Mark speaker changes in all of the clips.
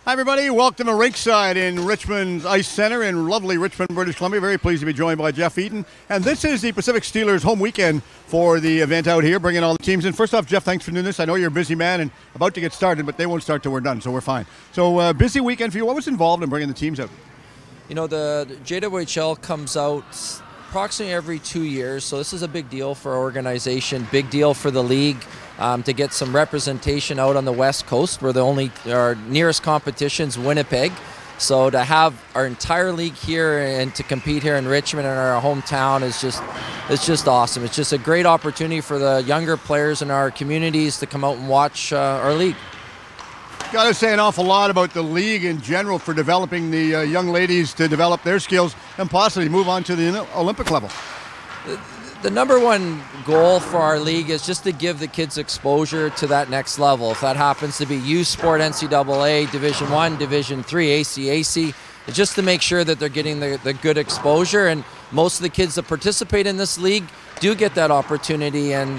Speaker 1: Hi, everybody. Welcome to Rinkside in Richmond's Ice Centre in lovely Richmond, British Columbia. Very pleased to be joined by Jeff Eaton. And this is the Pacific Steelers home weekend for the event out here, bringing all the teams in. First off, Jeff, thanks for doing this. I know you're a busy man and about to get started, but they won't start till we're done, so we're fine. So, busy weekend for you. What was involved in bringing the teams out?
Speaker 2: You know, the JWHL comes out approximately every 2 years, so this is a big deal for our organization, big deal for the league. To get some representation out on the West Coast, where our nearest competition's Winnipeg. So to have our entire league here and to compete here in Richmond in our hometown is just awesome. It's just a great opportunity for the younger players in our communities to come out and watch our league.
Speaker 1: Got to say an awful lot about the league in general for developing the young ladies to develop their skills and possibly move on to the Olympic level.
Speaker 2: The number one goal for our league is just to give the kids exposure to that next level. If that happens to be youth sport, NCAA, Division I, Division III, ACAC, just to make sure that they're getting the good exposure. And most of the kids that participate in this league do get that opportunity. And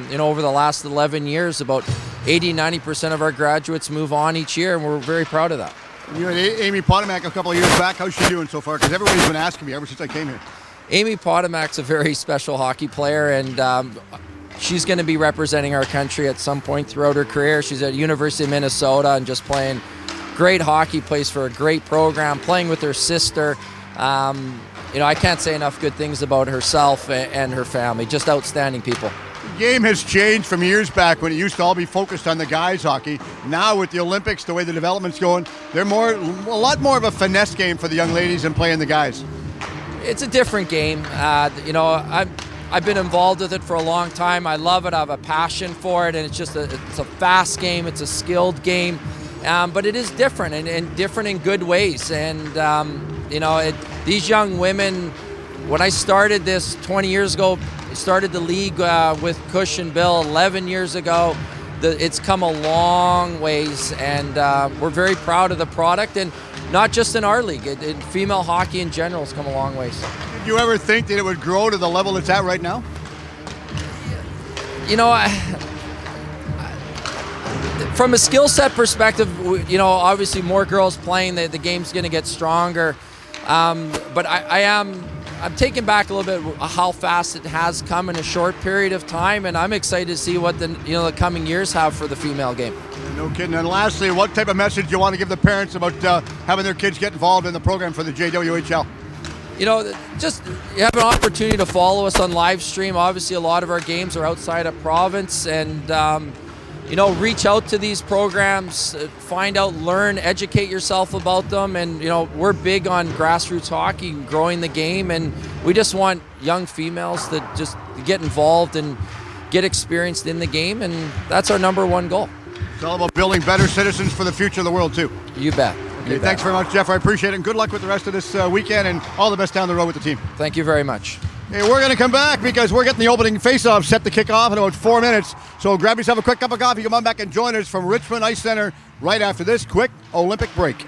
Speaker 2: you know, over the last 11 years, about 80–90% of our graduates move on each year, and we're very proud of that.
Speaker 1: You had Amy Potomac a couple of years back. How's she doing so far? Because everybody's been asking me ever since I came here.
Speaker 2: Amy Potomac's a very special hockey player, and she's going to be representing our country at some point throughout her career. She's at University of Minnesota and just playing great hockey, plays for a great program, playing with her sister. You know, I can't say enough good things about herself and her family. Just outstanding people.
Speaker 1: The game has changed from years back when it used to all be focused on the guys' hockey. Now with the Olympics, the way the development's going, they're a lot more of a finesse game for the young ladies than playing the guys.
Speaker 2: It's a different game. You know, I've been involved with it for a long time. I love it. I have a passion for it, and it's a fast game. It's a skilled game, but it is different and different in good ways. And you know, these young women. When I started this 20 years ago, started the league with Cush and Bill 11 years ago. It's come a long ways, and we're very proud of the product. And not just in our league, female hockey in general has come a long ways.
Speaker 1: Did you ever think that it would grow to the level it's at right now?
Speaker 2: You know, from a skill set perspective, you know, obviously more girls playing, the game's going to get stronger. But I'm taken back a little bit how fast it has come in a short period of time, and I'm excited to see what the coming years have for the female game.
Speaker 1: No kidding. And lastly, what type of message do you want to give the parents about having their kids get involved in the program for the JWHL?
Speaker 2: You know, just you have an opportunity to follow us on live stream. Obviously, a lot of our games are outside of province, and you know, reach out to these programs, find out, learn, educate yourself about them. And you know, we're big on grassroots hockey, growing the game, and we just want young females to just get involved and get experienced in the game, and that's our number one goal.
Speaker 1: It's all about building better citizens for the future of the world, too.
Speaker 2: You bet.
Speaker 1: Okay, thanks very much, Jeff. I appreciate it, and good luck with the rest of this weekend, and all the best down the road with the team.
Speaker 2: Thank you very much.
Speaker 1: Hey, we're going to come back because we're getting the opening face-off set to kick off in about 4 minutes. So grab yourself a quick cup of coffee, come on back and join us from Richmond Ice Centre right after this quick Olympic break.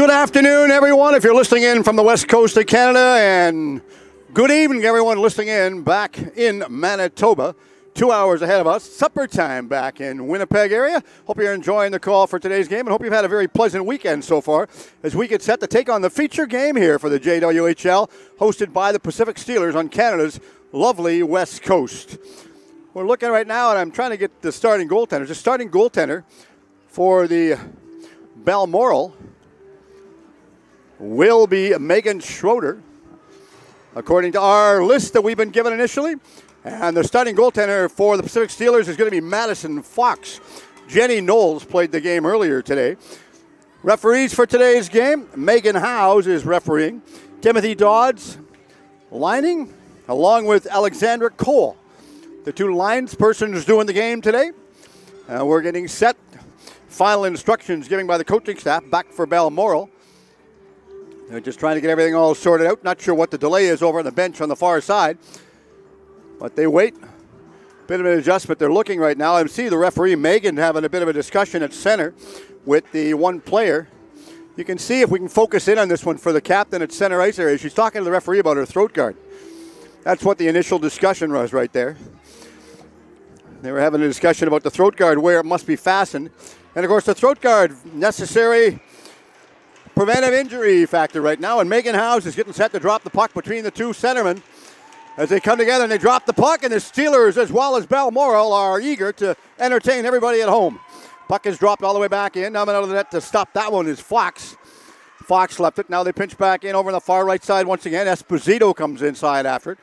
Speaker 1: Good afternoon, everyone, if you're listening in from the west coast of Canada, and good evening, everyone listening in back in Manitoba. 2 hours ahead of us, supper time back in Winnipeg area. Hope you're enjoying the call for today's game, and hope you've had a very pleasant weekend so far as we get set to take on the feature game here for the JWHL, hosted by the Pacific Steelers on Canada's lovely west coast. We're looking right now, and I'm trying to get the starting goaltenders. The starting goaltender for the Balmorial will be Megan Schroeder, according to our list that we've been given initially. And the starting goaltender for the Pacific Steelers is going to be Madison Fox. Jenny Knowles played the game earlier today. Referees for today's game, Megan Howes is refereeing. Timothy Dodds lining, along with Alexandra Cole. The two lines persons doing the game today. We're getting set. Final instructions given by the coaching staff back for Balmoral. They're just trying to get everything all sorted out. Not sure what the delay is over on the bench on the far side. But they wait. Bit of an adjustment they're looking right now. I see the referee, Megan, having a bit of a discussion at center with the one player. You can see if we can focus in on this one for the captain at center ice area. She's talking to the referee about her throat guard. That's what the initial discussion was right there. They were having a discussion about the throat guard, where it must be fastened. And, of course, the throat guard, necessary preventive injury factor right now. And Megan Howes is getting set to drop the puck between the two centermen. As they come together and they drop the puck, and the Steelers, as well as Balmoral, are eager to entertain everybody at home. Puck is dropped all the way back in. Now out of the net to stop that one is Fox. Fox left it. Now they pinch back in over on the far right side once again. Esposito comes inside after it,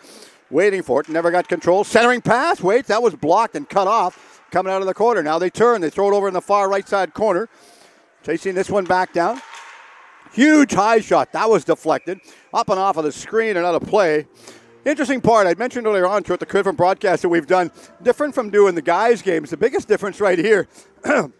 Speaker 1: waiting for it. Never got control. Centering pass. Wait, that was blocked and cut off. Coming out of the corner. Now they turn. They throw it over in the far right side corner. Chasing this one back down. Huge high shot. That was deflected. Up and off of the screen and out of play. Interesting part, I mentioned earlier on throughout the different broadcasts that we've done, different from doing the guys' games. The biggest difference right here, and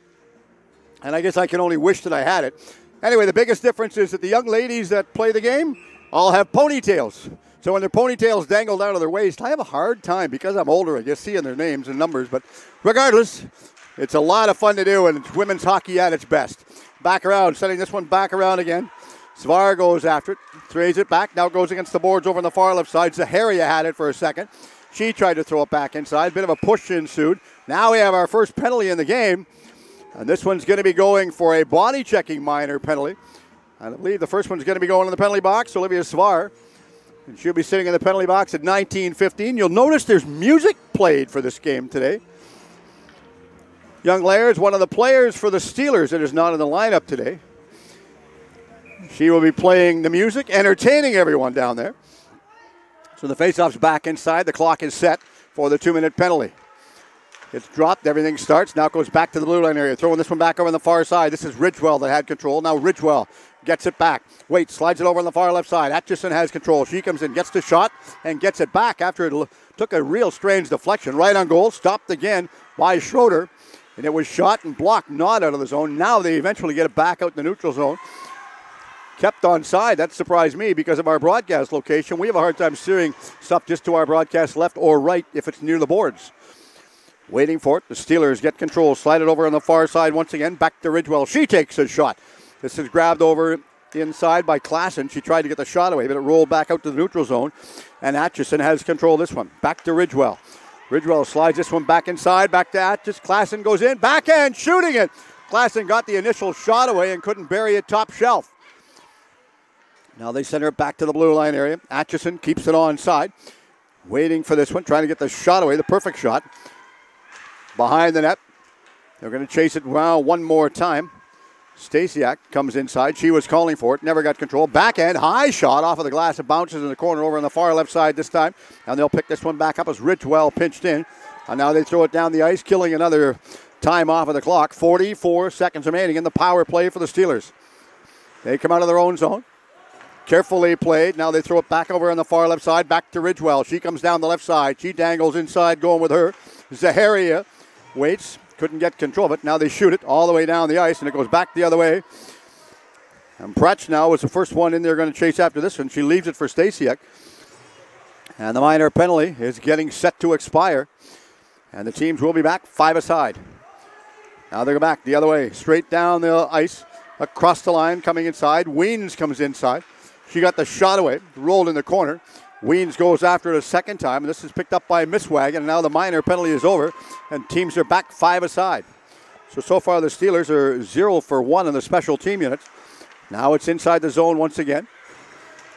Speaker 1: I guess I can only wish that I had it. Anyway, the biggest difference is that the young ladies that play the game all have ponytails. So when their ponytails dangle down to their waist, I have a hard time, because I'm older, I guess, seeing their names and numbers. But regardless, it's a lot of fun to do, and it's women's hockey at its best. Back around, sending this one back around again. Svar goes after it, throws it back, now goes against the boards over on the far left side. Zaharia had it for a second. She tried to throw it back inside. Bit of a push ensued. Now we have our first penalty in the game. And this one's going to be going for a body-checking minor penalty. I believe the first one's going to be going in the penalty box, Olivia Svar. And she'll be sitting in the penalty box at 19:15. You'll notice there's music played for this game today. Young Laird is one of the players for the Steelers that is not in the lineup today. She will be playing the music, entertaining everyone down there. So the faceoff's back inside. The clock is set for the 2-minute penalty. It's dropped. Everything starts. Now it goes back to the blue line area. Throwing this one back over on the far side. This is Ridgewell that had control. Now Ridgewell gets it back. Wait, slides it over on the far left side. Atchison has control. She comes in, gets the shot, and gets it back after it took a real strange deflection. Right on goal. Stopped again by Schroeder. And it was shot and blocked, not out of the zone. Now they eventually get it back out in the neutral zone. Kept on side. That surprised me because of our broadcast location. We have a hard time steering stuff just to our broadcast left or right if it's near the boards. Waiting for it. The Steelers get control. Slide it over on the far side once again. Back to Ridgewell. She takes a shot. This is grabbed over inside by Klassen. She tried to get the shot away, but it rolled back out to the neutral zone. And Atchison has control of this one. Back to Ridgewell. Ridgewell slides this one back inside. Back to Atchison. Klassen goes in. Backhand shooting it. Klassen got the initial shot away and couldn't bury it top shelf. Now they send her back to the blue line area. Atchison keeps it onside. Waiting for this one, trying to get the shot away, the perfect shot. Behind the net. They're going to chase it around one more time. Stasiak comes inside. She was calling for it. Never got control. Backhand, high shot off of the glass. It bounces in the corner over on the far left side this time. And they'll pick this one back up as Ridgewell pinched in. And now they throw it down the ice, killing another time off of the clock. 44 seconds remaining in the power play for the Steelers. They come out of their own zone. Carefully played. Now they throw it back over on the far left side. Back to Ridgewell. She comes down the left side. She dangles inside, going with her. Zaharia waits. Couldn't get control of it. Now they shoot it all the way down the ice, and it goes back the other way. And Pretsch now was the first one in there going to chase after this one. She leaves it for Stasiak. And the minor penalty is getting set to expire. And the teams will be back 5 aside. Now they go back the other way, straight down the ice. across the line, coming inside. Weens comes inside. She got the shot away, rolled in the corner. Weens goes after it a second time, and this is picked up by Misswagon, and now the minor penalty is over, and teams are back 5 aside. So far the Steelers are 0 for 1 in the special team units. Now it's inside the zone once again.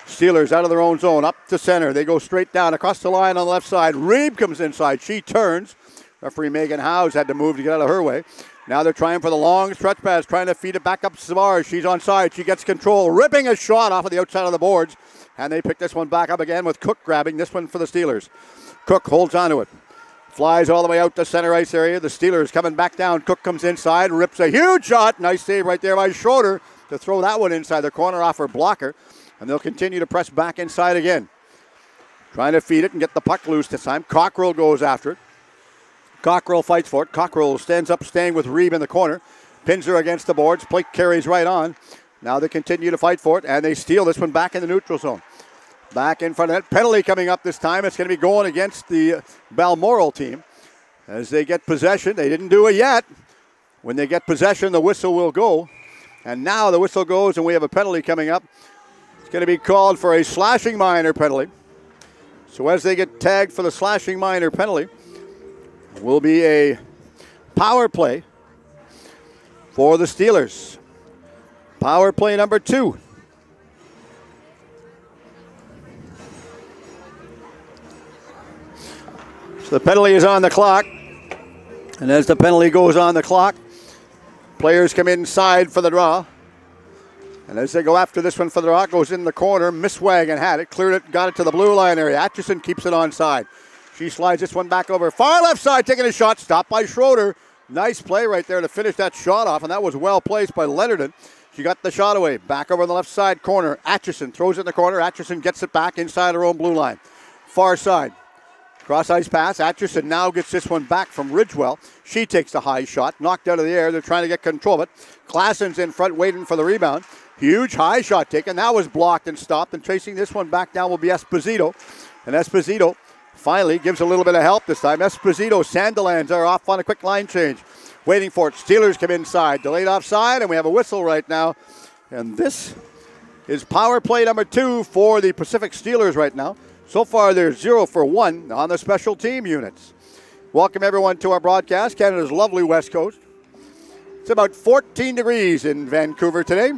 Speaker 1: Steelers out of their own zone, up to center. They go straight down across the line on the left side. Reeb comes inside. She turns. Referee Megan Howes had to move to get out of her way. Now they're trying for the long stretch pass, trying to feed it back up to Savard. She's onside. She gets control, ripping a shot off of the outside of the boards. And they pick this one back up again with Cook grabbing this one for the Steelers. Cook holds onto it. Flies all the way out to center ice area. The Steelers coming back down. Cook comes inside, rips a huge shot. Nice save right there by Schroeder to throw that one inside the corner off her blocker. And they'll continue to press back inside again. Trying to feed it and get the puck loose this time. Cockrell goes after it. Cockrell fights for it. Cockrell stands up, staying with Reeb in the corner. Pins her against the boards. Blake carries right on. Now they continue to fight for it, and they steal this one back in the neutral zone. Back in front of that. Penalty coming up this time. It's going to be going against the Balmoral team. As they get possession, they didn't do it yet. When they get possession, the whistle will go. And now the whistle goes, and we have a penalty coming up. It's going to be called for a slashing minor penalty. So as they get tagged for the slashing minor penalty, will be a power play for the Steelers. Power play number 2. So the penalty is on the clock. And as the penalty goes on the clock, players come inside for the draw. And as they go after this one for the draw, it goes in the corner. Misswagon had it, cleared it, got it to the blue line area. Atchison keeps it onside. She slides this one back over. Far left side, taking a shot, stopped by Schroeder. Nice play right there to finish that shot off, and that was well placed by Leonardon. She got the shot away. Back over on the left side corner. Atchison throws it in the corner. Atchison gets it back inside her own blue line. Far side. Cross ice pass. Atchison now gets this one back from Ridgewell. She takes the high shot. Knocked out of the air. They're trying to get control of it. Klassen's in front waiting for the rebound. Huge high shot taken. That was blocked and stopped. And chasing this one back down will be Esposito. And Esposito finally gives a little bit of help this time. Esposito, Sandilands are off on a quick line change. Waiting for it. Steelers come inside. Delayed offside, and we have a whistle right now. And this is power play number 2 for the Pacific Steelers right now. So far, they're 0 for 1 on the special team units. Welcome, everyone, to our broadcast, Canada's lovely West Coast. It's about 14 degrees in Vancouver today.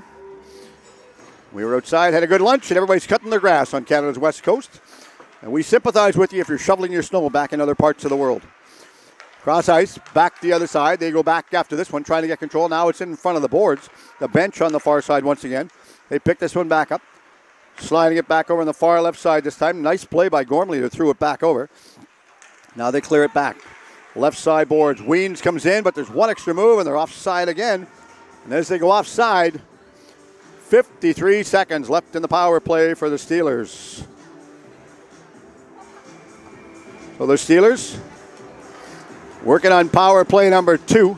Speaker 1: We were outside, had a good lunch, and everybody's cutting their grass on Canada's West Coast. And we sympathize with you if you're shoveling your snow back in other parts of the world. Cross ice, back the other side. They go back after this one, trying to get control. Now it's in front of the boards. The bench on the far side once again. They pick this one back up. Sliding it back over on the far left side this time. Nice play by Gormley to throw it back over. Now they clear it back. Left side boards. Weens comes in, but there's one extra move, and they're offside again. And as they go offside, 53 seconds left in the power play for the Steelers. So the Steelers working on power play number 2.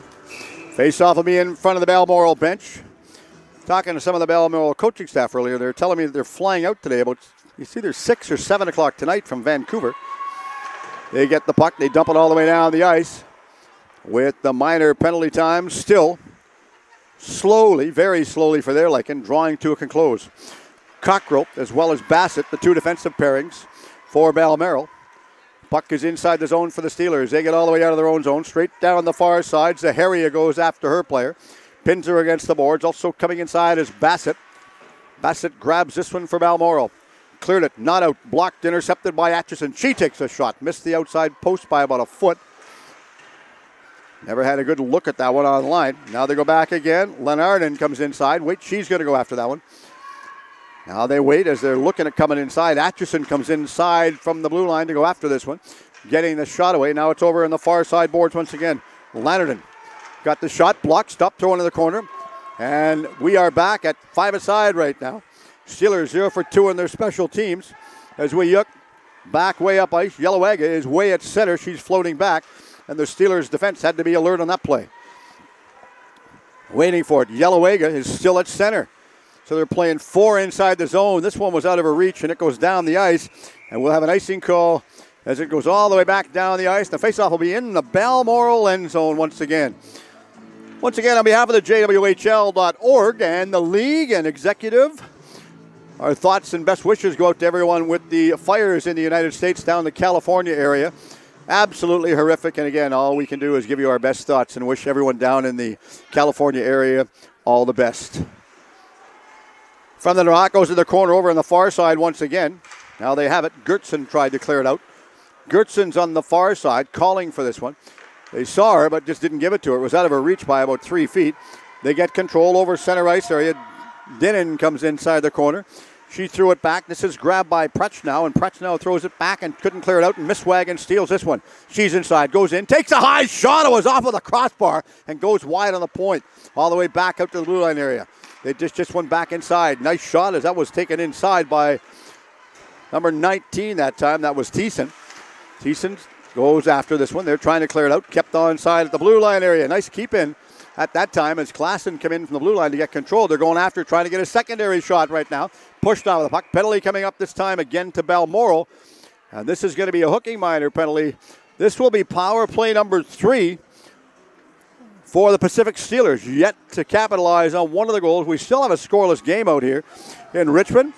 Speaker 1: Face-off will be in front of the Balmoral bench. Talking to some of the Balmoral coaching staff earlier, they're telling me that they're flying out today about, it's either 6 or 7 o'clock tonight from Vancouver. They get the puck, they dump it all the way down the ice with the minor penalty time still slowly, very slowly for their liking, drawing to a conclusion. Cockrell as well as Bassett, the 2 defensive pairings for Balmoral. Puck is inside the zone for the Steelers. They get all the way out of their own zone. Straight down the far side. Zaharia goes after her player. Pins her against the boards. Also coming inside is Bassett. Bassett grabs this one for Balmoral. Cleared it. Not out. Blocked. Intercepted by Atchison. She takes a shot. Missed the outside post by about a foot. Never had a good look at that one on the line. Now they go back again. Lenardon comes inside. Wait, she's going to go after that one. Now they wait as they're looking at coming inside. Atchison comes inside from the blue line to go after this one. Getting the shot away. Now it's over in the far side boards once again. Lenardon got the shot blocked. Stopped throwing in the corner. And we are back at 5 aside right now. Steelers 0 for 2 in their special teams. As we look back way up ice. Yellowega is way at center. She's floating back. And the Steelers defense had to be alert on that play. Waiting for it. Yellowega is still at center. So they're playing 4 inside the zone. This one was out of her reach, and it goes down the ice. And we'll have an icing call as it goes all the way back down the ice. The faceoff will be in the Balmoral end zone once again. Once again, on behalf of the JWHL.org and the league and executive, our thoughts and best wishes go out to everyone with the fires in the United States down the California area. Absolutely horrific. And again, all we can do is give you our best thoughts and wish everyone down in the California area all the best. From the Rock goes to the corner over on the far side once again. Now they have it. Gertson tried to clear it out. Gertson's on the far side calling for this one. They saw her, but just didn't give it to her. It was out of her reach by about 3 feet. They get control over center ice area. Dinnan comes inside the corner. She threw it back. This is grabbed by Prechnow, and Prechnow throws it back and couldn't clear it out, and Misswagen steals this one. She's inside, goes in, takes a high shot. It was off of the crossbar and goes wide on the point, all the way back out to the blue line area. They just went back inside. Nice shot as that was taken inside by number 19 that time. That was Thiessen. Thiessen goes after this one. They're trying to clear it out. Kept on side at the blue line area. Nice keep in at that time as Klassen come in from the blue line to get control. They're going after, trying to get a secondary shot right now. Pushed out of the puck. Penalty coming up this time again to Balmoral. And this is going to be a hooking minor penalty. This will be power play number 3 for the Pacific Steelers. Yet to capitalize on one of the goals. We still have a scoreless game out here in Richmond.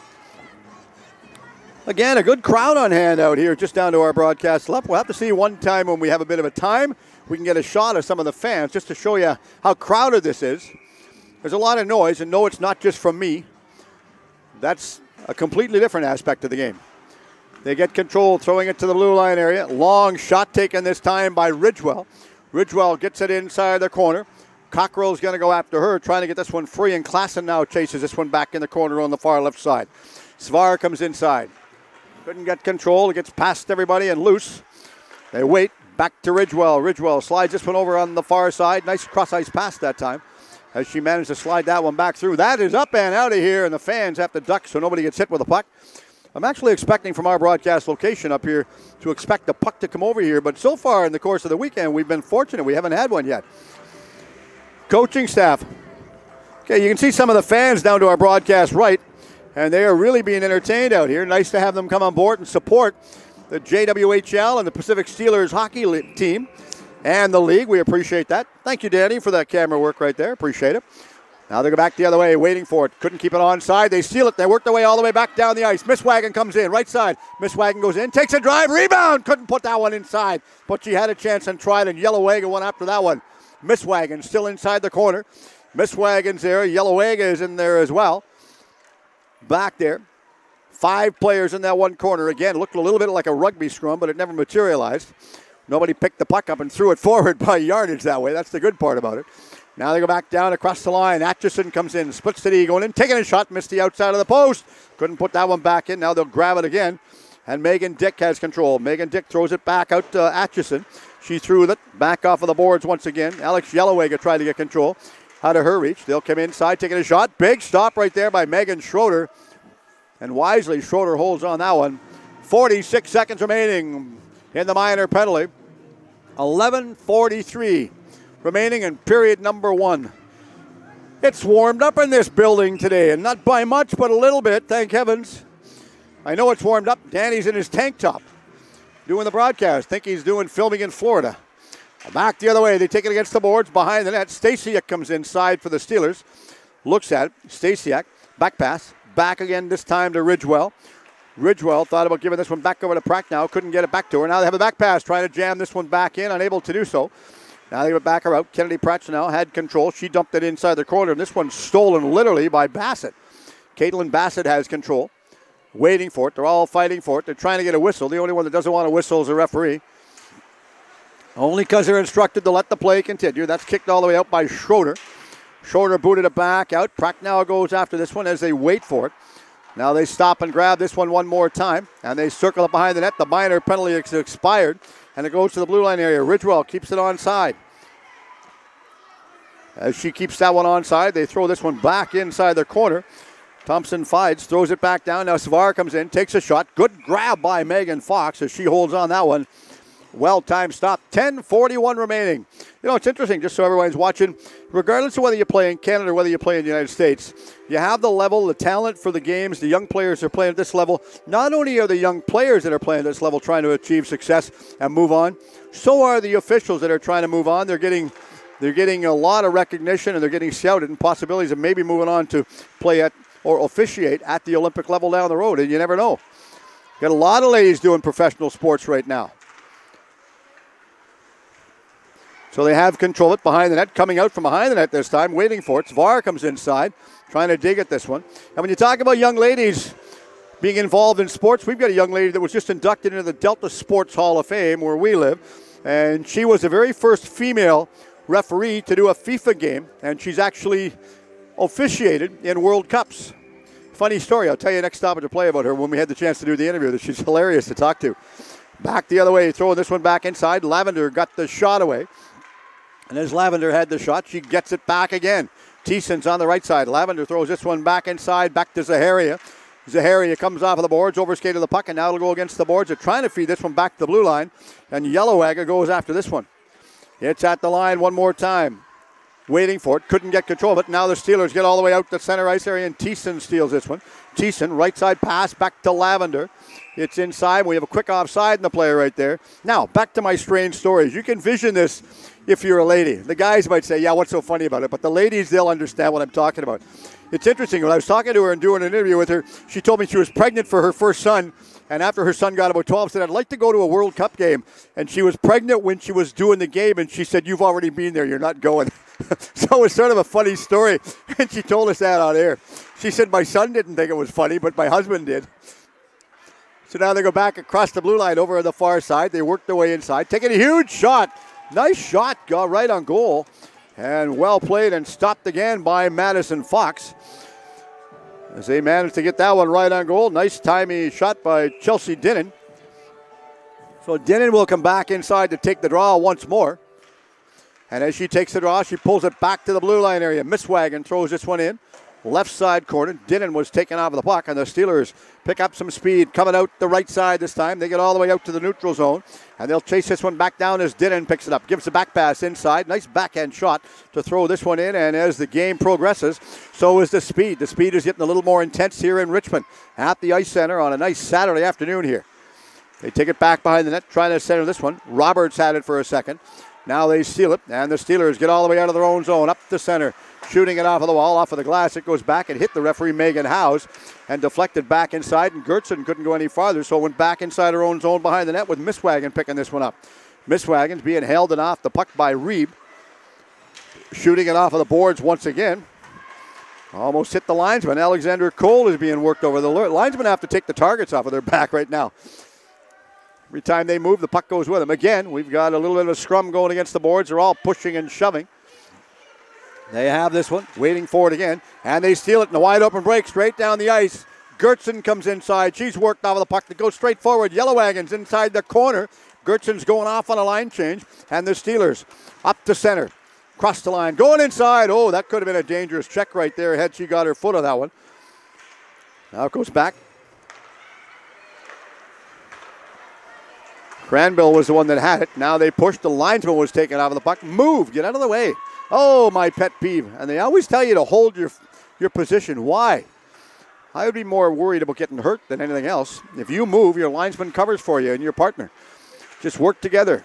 Speaker 1: Again, a good crowd on hand out here just down to our broadcast left. We'll have to see one time when we have a bit of a time. We can get a shot of some of the fans just to show you how crowded this is. There's a lot of noise, and no, it's not just from me. That's a completely different aspect of the game. They get control, throwing it to the blue line area. Long shot taken this time by Ridgewell. Ridgewell gets it inside the corner. Cockrell's going to go after her, trying to get this one free, and Klassen now chases this one back in the corner on the far left side. Svar comes inside. Couldn't get control. It gets past everybody and loose. They wait. Back to Ridgewell. Ridgewell slides this one over on the far side. Nice cross-ice pass that time as she managed to slide that one back through. That is up and out of here, and the fans have to duck so nobody gets hit with a puck. I'm actually expecting from our broadcast location up here to expect the puck to come over here, but so far in the course of the weekend, we've been fortunate. We haven't had one yet. Coaching staff. Okay, you can see some of the fans down to our broadcast right, and they are really being entertained out here. Nice to have them come on board and support the JWHL and the Pacific Steelers hockey team and the league. We appreciate that. Thank you, Danny, for that camera work right there. Appreciate it. Now they go back the other way, waiting for it. Couldn't keep it onside. They steal it. They work their way all the way back down the ice. Misswagen comes in, right side. Misswagen goes in, takes a drive, rebound. Couldn't put that one inside, but she had a chance and tried, and Yellowwagon went after that one. Misswagen still inside the corner. Misswagen's there. Yellowwagon is in there as well. Back there. 5 players in that one corner. Again, looked a little bit like a rugby scrum, but it never materialized. Nobody picked the puck up and threw it forward by yardage that way. That's the good part about it. Now they go back down across the line. Atchison comes in, splits the D, going in, taking a shot, missed the outside of the post. Couldn't put that one back in. Now they'll grab it again. And Megan Dick has control. Megan Dick throws it back out to Atchison. She threw it back off of the boards once again. Alex Yellowwager tried to get control. Out of her reach. They'll come inside, taking a shot. Big stop right there by Megan Schroeder. And wisely, Schroeder holds on that one. 46 seconds remaining in the minor penalty. 11:43 remaining in period number 1. It's warmed up in this building today, and not by much, but a little bit, thank heavens. I know it's warmed up. Danny's in his tank top doing the broadcast. Think he's doing filming in Florida. Back the other way. They take it against the boards behind the net. Stasiak comes inside for the Steelers. Looks at it. Stasiak, back pass. Back again this time to Ridgewell. Ridgewell thought about giving this one back over to Pracknow. Couldn't get it back to her. Now they have a back pass. Trying to jam this one back in. Unable to do so. Now they give it back her out. Kennedy Pracknow had control. She dumped it inside the corner. And this one's stolen literally by Bassett. Caitlin Bassett has control. Waiting for it. They're all fighting for it. They're trying to get a whistle. The only one that doesn't want a whistle is a referee. Only because they're instructed to let the play continue. That's kicked all the way out by Schroeder. Schroeder booted it back out. Pracknow goes after this one as they wait for it. Now they stop and grab this one more time. And they circle it behind the net. The minor penalty is expired. And it goes to the blue line area. Ridgewell keeps it onside. As she keeps that one onside, they throw this one back inside their corner. Thompson fights, throws it back down. Now Savard comes in, takes a shot. Good grab by Megan Fox as she holds on that one. Well-timed stop. 10:41 remaining. You know, it's interesting, just so everyone's watching, regardless of whether you play in Canada or whether you play in the United States, you have the level, the talent for the games, the young players are playing at this level. Not only are the young players that are playing at this level trying to achieve success and move on, so are the officials that are trying to move on. They're getting They're getting a lot of recognition, and they're getting scouted, and possibilities of maybe moving on to play at or officiate at the Olympic level down the road, and you never know. Got a lot of ladies doing professional sports right now. So they have control of it behind the net, coming out from behind the net this time, waiting for it. Svar comes inside, trying to dig at this one. And when you talk about young ladies being involved in sports, we've got a young lady that was just inducted into the Delta Sports Hall of Fame where we live. And she was the very first female referee to do a FIFA game, and she's actually officiated in World Cups. Funny story. I'll tell you next stoppage to play about her when we had the chance to do the interview. That she's hilarious to talk to. Back the other way, throwing this one back inside. Lavender got the shot away. And as Lavender had the shot, she gets it back again. Thiessen's on the right side. Lavender throws this one back inside, back to Zaharia. Zaharia comes off of the boards, overskated the puck, and now it'll go against the boards. They're trying to feed this one back to the blue line, and Yellowagger goes after this one. It's at the line one more time. Waiting for it, couldn't get control of it. Now the Steelers get all the way out to center ice area, and Thiessen steals this one. Thiessen, right side pass, back to Lavender. It's inside. We have a quick offside in the play right there. Now, back to my strange stories. You can vision this if you're a lady. The guys might say, yeah, what's so funny about it? But the ladies, they'll understand what I'm talking about. It's interesting. When I was talking to her and doing an interview with her, she told me she was pregnant for her first son. And after her son got about 12, said, I'd like to go to a World Cup game. And she was pregnant when she was doing the game. And she said, you've already been there. You're not going. So it was sort of a funny story. And she told us that on air. She said, my son didn't think it was funny, but my husband did. So now they go back across the blue line over on the far side. They work their way inside, taking a huge shot. Nice shot, got right on goal. And well played and stopped again by Madison Fox. As they managed to get that one right on goal. Nice timey shot by Chelsea Dinnan. So Dinnan will come back inside to take the draw once more. And as she takes the draw, she pulls it back to the blue line area. Misswagon throws this one in. Left side corner. Dinnan was taken off of the puck, and the Steelers pick up some speed. Coming out the right side this time. They get all the way out to the neutral zone, and they'll chase this one back down as Dinnan picks it up. Gives the back pass inside. Nice backhand shot to throw this one in, and as the game progresses, so is the speed. The speed is getting a little more intense here in Richmond at the Ice Center on a nice Saturday afternoon here. They take it back behind the net, trying to center this one. Roberts had it for a second. Now they steal it, and the Steelers get all the way out of their own zone, up the center. Shooting it off of the wall, off of the glass. It goes back and hit the referee, Megan Howes, and deflected back inside. And Gertson couldn't go any farther, so went back inside her own zone behind the net with Misswagon picking this one up. Misswagon's being held and off the puck by Reeb. Shooting it off of the boards once again. Almost hit the linesman. Alexander Cole is being worked over. The linesmen have to take the targets off of their back right now. Every time they move, the puck goes with them. Again, we've got a little bit of a scrum going against the boards. They're all pushing and shoving. They have this one, waiting for it again, and they steal it in a wide open break straight down the ice. Gertson comes inside. She's worked off of the puck to go straight forward. Yellowwagon's inside the corner. Gertson's going off on a line change, and the Steelers up to center. Cross the line, going inside. Oh, that could have been a dangerous check right there had she got her foot on that one. Now it goes back. Cranbill was the one that had it. Now they pushed. The linesman was taken off of the puck. Move, get out of the way. Oh, my pet peeve. And they always tell you to hold your position. Why? I would be more worried about getting hurt than anything else. If you move, your linesman covers for you and your partner. Just work together.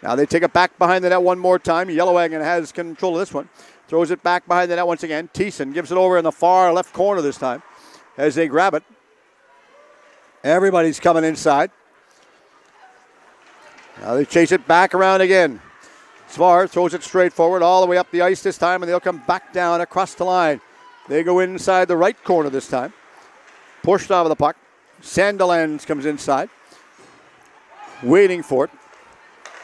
Speaker 1: Now they take it back behind the net one more time. Yellowwagon has control of this one. Throws it back behind the net once again. Thiessen gives it over in the far left corner this time as they grab it. Everybody's coming inside. Now they chase it back around again. Svar throws it straight forward all the way up the ice this time, and they'll come back down across the line. They go inside the right corner this time. Pushed off of the puck. Sandilands comes inside. Waiting for it.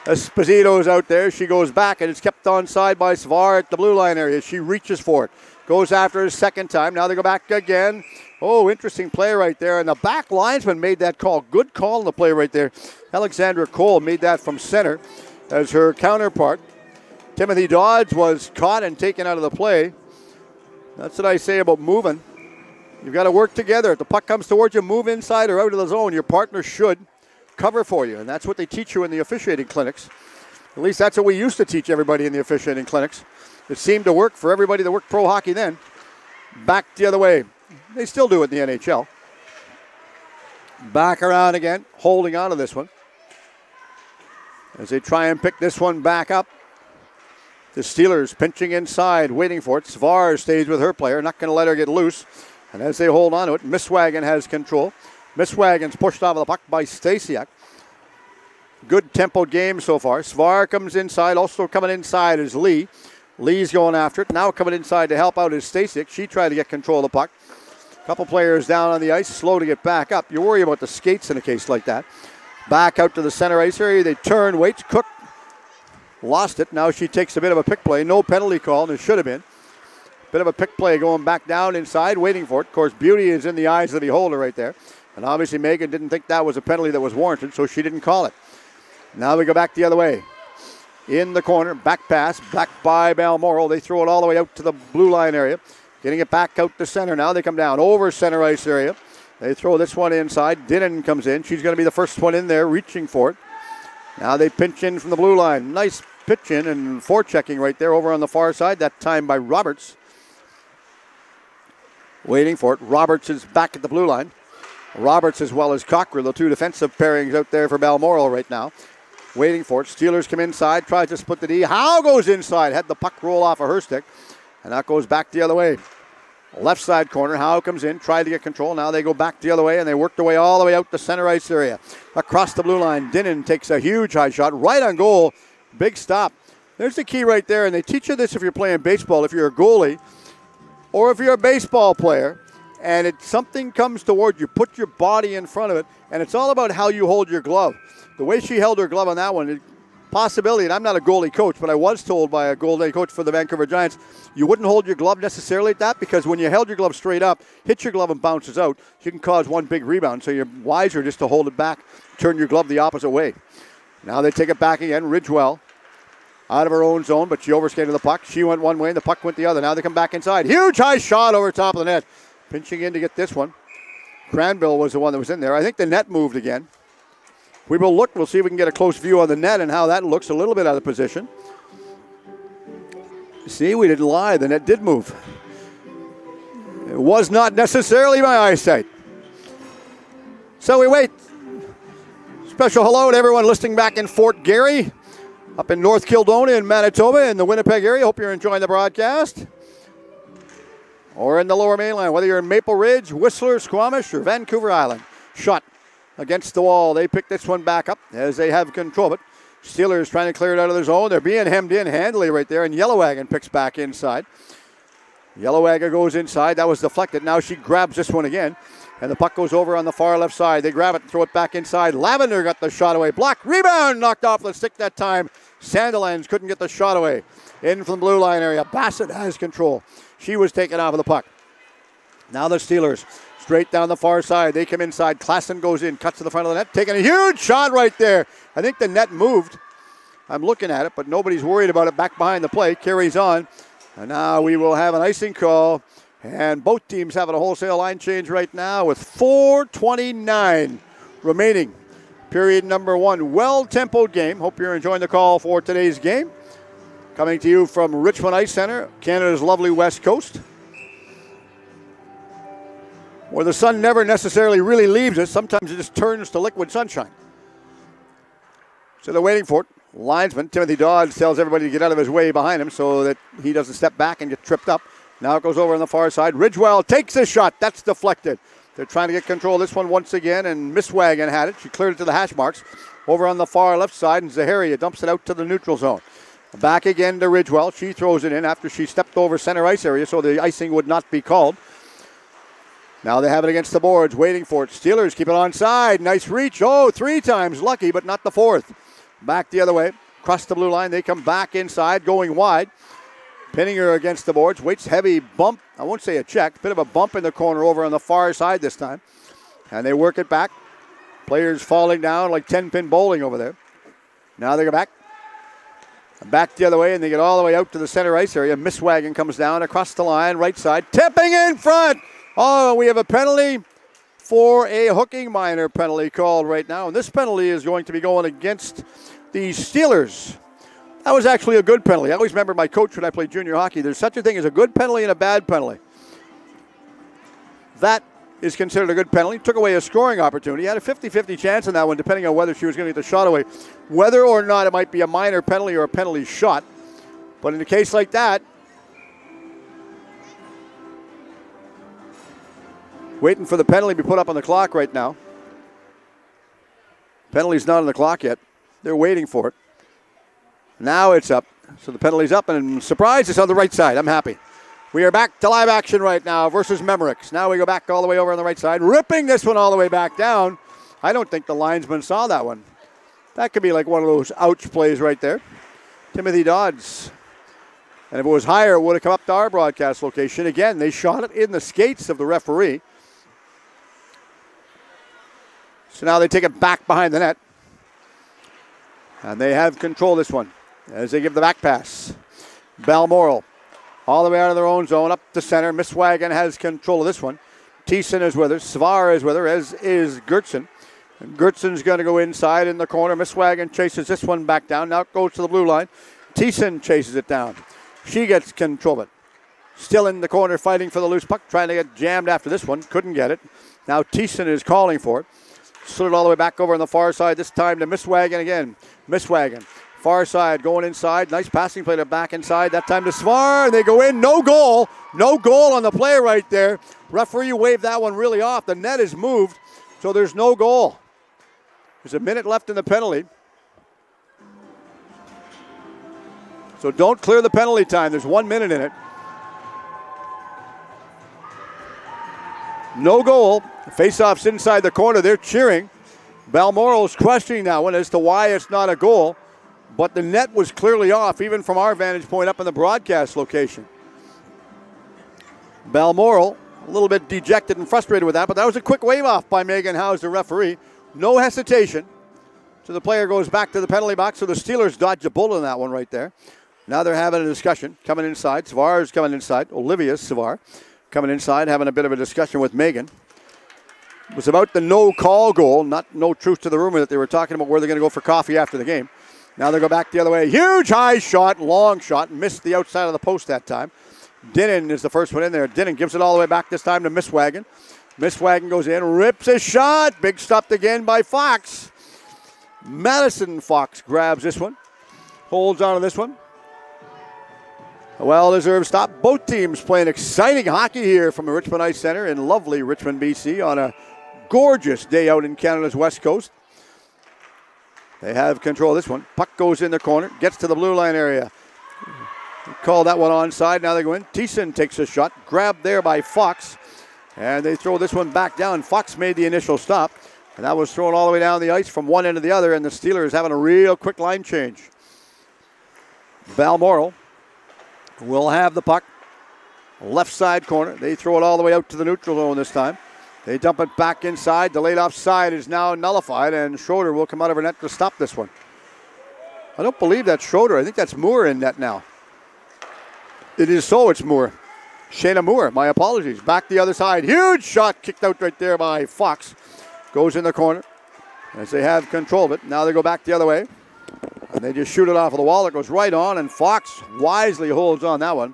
Speaker 1: Esposito's out there. She goes back, and it's kept onside by Svar at the blue line area. She reaches for it. Goes after it a second time. Now they go back again. Oh, interesting play right there. And the back linesman made that call. Good call in the play right there. Alexandra Cole made that from center as her counterpart. Timothy Dodds was caught and taken out of the play. That's what I say about moving. You've got to work together. If the puck comes towards you, move inside or out of the zone. Your partner should cover for you, and that's what they teach you in the officiating clinics. At least that's what we used to teach everybody in the officiating clinics. It seemed to work for everybody that worked pro hockey then. Back the other way. They still do it in the NHL. Back around again, holding on to this one as they try and pick this one back up. The Steelers pinching inside, waiting for it. Svar stays with her player, not going to let her get loose. And as they hold on to it, Misswagen has control. Misswagen's pushed off of the puck by Stasiak. Good tempo game so far. Svar comes inside. Also coming inside is Lee. Lee's going after it. Now coming inside to help out is Stasiak. She tried to get control of the puck. Couple players down on the ice, slow to get back up. You worry about the skates in a case like that. Back out to the center ice area. They turn, waits. Cook lost it. Now she takes a bit of a pick play. No penalty call, and it should have been. Bit of a pick play going back down inside, waiting for it. Of course, beauty is in the eyes of the beholder right there. And obviously Megan didn't think that was a penalty that was warranted, so she didn't call it. Now we go back the other way. In the corner, back pass, back by Balmoral. They throw it all the way out to the blue line area. Getting it back out to center now. They come down over center ice area. They throw this one inside. Dinnan comes in. She's going to be the first one in there, reaching for it. Now they pinch in from the blue line. Nice pitch in and forechecking right there over on the far side. That time by Roberts. Waiting for it. Roberts is back at the blue line. Roberts as well as Cockrell, the two defensive pairings out there for Balmoral right now. Waiting for it. Steelers come inside. Tries to split the D. Howe goes inside. Had the puck roll off of her stick. And that goes back the other way. Left side corner. Howe comes in. Tried to get control. Now they go back the other way. And they work their way all the way out the center ice area. Across the blue line. Dinnan takes a huge high shot. Right on goal. Big stop. There's the key right there. And they teach you this if you're playing baseball. If you're a goalie or if you're a baseball player and something comes toward you, put your body in front of it. And it's all about how you hold your glove. The way she held her glove on that one, possibility, and I'm not a goalie coach, but I was told by a goalie coach for the Vancouver Giants, you wouldn't hold your glove necessarily at that because when you held your glove straight up, hit your glove and bounces out, you can cause one big rebound. So you're wiser just to hold it back, turn your glove the opposite way. Now they take it back again. Ridgewell out of her own zone, but she overskated the puck. She went one way and the puck went the other. Now they come back inside. Huge high shot over top of the net. Pinching in to get this one. Cranbill was the one that was in there. I think the net moved again. We will look. We'll see if we can get a close view on the net and how that looks. A little bit out of position. See, we didn't lie. The net did move. It was not necessarily my eyesight. So we wait. Special hello to everyone listening back in Fort Garry, up in North Kildonan in Manitoba, in the Winnipeg area. Hope you're enjoying the broadcast. Or in the Lower Mainland, whether you're in Maple Ridge, Whistler, Squamish, or Vancouver Island. Shot against the wall. They pick this one back up as they have control of it. Steelers trying to clear it out of their zone. They're being hemmed in handily right there, and Yellowwagon picks back inside. Yellowwagon goes inside. That was deflected. Now she grabs this one again, and the puck goes over on the far left side. They grab it and throw it back inside. Lavender got the shot away. Block, rebound, knocked off the stick that time. Sandilands couldn't get the shot away. In from the blue line area. Bassett has control. She was taken off of the puck. Now the Steelers straight down the far side. They come inside. Klassen goes in, cuts to the front of the net, taking a huge shot right there. I think the net moved. I'm looking at it, but nobody's worried about it. Back behind the play, carries on. And now we will have an icing call. And both teams having a wholesale line change right now with 4:29 remaining. Period number one. Well-tempoed game. Hope you're enjoying the call for today's game. Coming to you from Richmond Ice Center, Canada's lovely west coast, where the sun never necessarily really leaves us. Sometimes it just turns to liquid sunshine. So they're waiting for it. Linesman Timothy Dodds tells everybody to get out of his way behind him so that he doesn't step back and get tripped up. Now it goes over on the far side. Ridgewell takes a shot. That's deflected. They're trying to get control of this one once again, and Misswagen had it. She cleared it to the hash marks. Over on the far left side, and Zaharia dumps it out to the neutral zone. Back again to Ridgewell. She throws it in after she stepped over center ice area, so the icing would not be called. Now they have it against the boards, waiting for it. Steelers keep it onside. Nice reach. Oh, 3 times. Lucky, but not the 4th. Back the other way. Across the blue line. They come back inside, going wide. Pinning her against the boards. Waits heavy bump. I won't say a check. Bit of a bump in the corner over on the far side this time. And they work it back. Players falling down like 10-pin bowling over there. Now they go back. Back the other way, and they get all the way out to the center ice area. Misswagen comes down across the line, right side. Tipping in front. Oh, we have a penalty for a hooking minor penalty called right now. And this penalty is going to be going against the Steelers. That was actually a good penalty. I always remember my coach when I played junior hockey. There's such a thing as a good penalty and a bad penalty. That is considered a good penalty. Took away a scoring opportunity. Had a 50-50 chance in that one, depending on whether she was going to get the shot away. Whether or not it might be a minor penalty or a penalty shot. But in a case like that, waiting for the penalty to be put up on the clock right now. Penalty's not on the clock yet. They're waiting for it. Now it's up. So the penalty's up, and surprise, it's on the right side. I'm happy. We are back to live action right now versus Memericks. Now we go back all the way over on the right side, ripping this one all the way back down. I don't think the linesman saw that one. That could be like one of those ouch plays right there. Timothy Dodds. And if it was higher, it would have come up to our broadcast location. Again, they shot it in the skates of the referee. So now they take it back behind the net. And they have control of this one as they give the back pass. Balmorial all the way out of their own zone, up the center. Misswagen has control of this one. Thiessen is with her. Svar is with her, as is Gertson. And Gertson's going to go inside in the corner. Misswagen chases this one back down. Now it goes to the blue line. Thiessen chases it down. She gets control of it. Still in the corner fighting for the loose puck. Trying to get jammed after this one. Couldn't get it. Now Thiessen is calling for it. Slid it all the way back over on the far side. This time to Misswagen again. Misswagen. Far side going inside. Nice passing play to back inside. That time to Svar. And they go in. No goal. No goal on the play right there. Referee waved that one really off. The net is moved. So there's no goal. There's a minute left in the penalty. So don't clear the penalty time. There's 1 minute in it. No goal. Face-off's inside the corner. They're cheering. Balmoral's questioning that one as to why it's not a goal. But the net was clearly off, even from our vantage point up in the broadcast location. Balmoral, a little bit dejected and frustrated with that, but that was a quick wave off by Megan Howes, the referee. No hesitation. So the player goes back to the penalty box. So the Steelers dodged a bullet on that one right there. Now they're having a discussion. Coming inside. Svar is coming inside. Olivia Svar coming inside, having a bit of a discussion with Megan. It was about the no-call goal, not no truth to the rumor that they were talking about where they're going to go for coffee after the game. Now they go back the other way. Huge high shot, long shot, missed the outside of the post that time. Dinnan is the first one in there. Dinnan gives it all the way back this time to Misswagen. Misswagen goes in, rips a shot. Big stopped again by Fox. Madison Fox grabs this one. Holds on to this one. A well-deserved stop. Both teams playing exciting hockey here from the Richmond Ice Center in lovely Richmond, BC on a gorgeous day out in Canada's West Coast. They have control of this one. Puck goes in the corner, gets to the blue line area. Call that one onside. Now they go in. Thiessen takes a shot. Grabbed there by Fox. And they throw this one back down. Fox made the initial stop. And that was thrown all the way down the ice from one end to the other. And the Steelers having a real quick line change. Balmoral will have the puck. Left side corner. They throw it all the way out to the neutral zone this time. They dump it back inside. The laid offside is now nullified. And Schroeder will come out of her net to stop this one. I don't believe that's Schroeder. I think that's Moore in net now. It is so, it's Moore. Shayna Moore, my apologies. Back the other side. Huge shot kicked out right there by Fox. Goes in the corner as they have control of it. Now they go back the other way. And they just shoot it off of the wall. It goes right on, and Fox wisely holds on that one.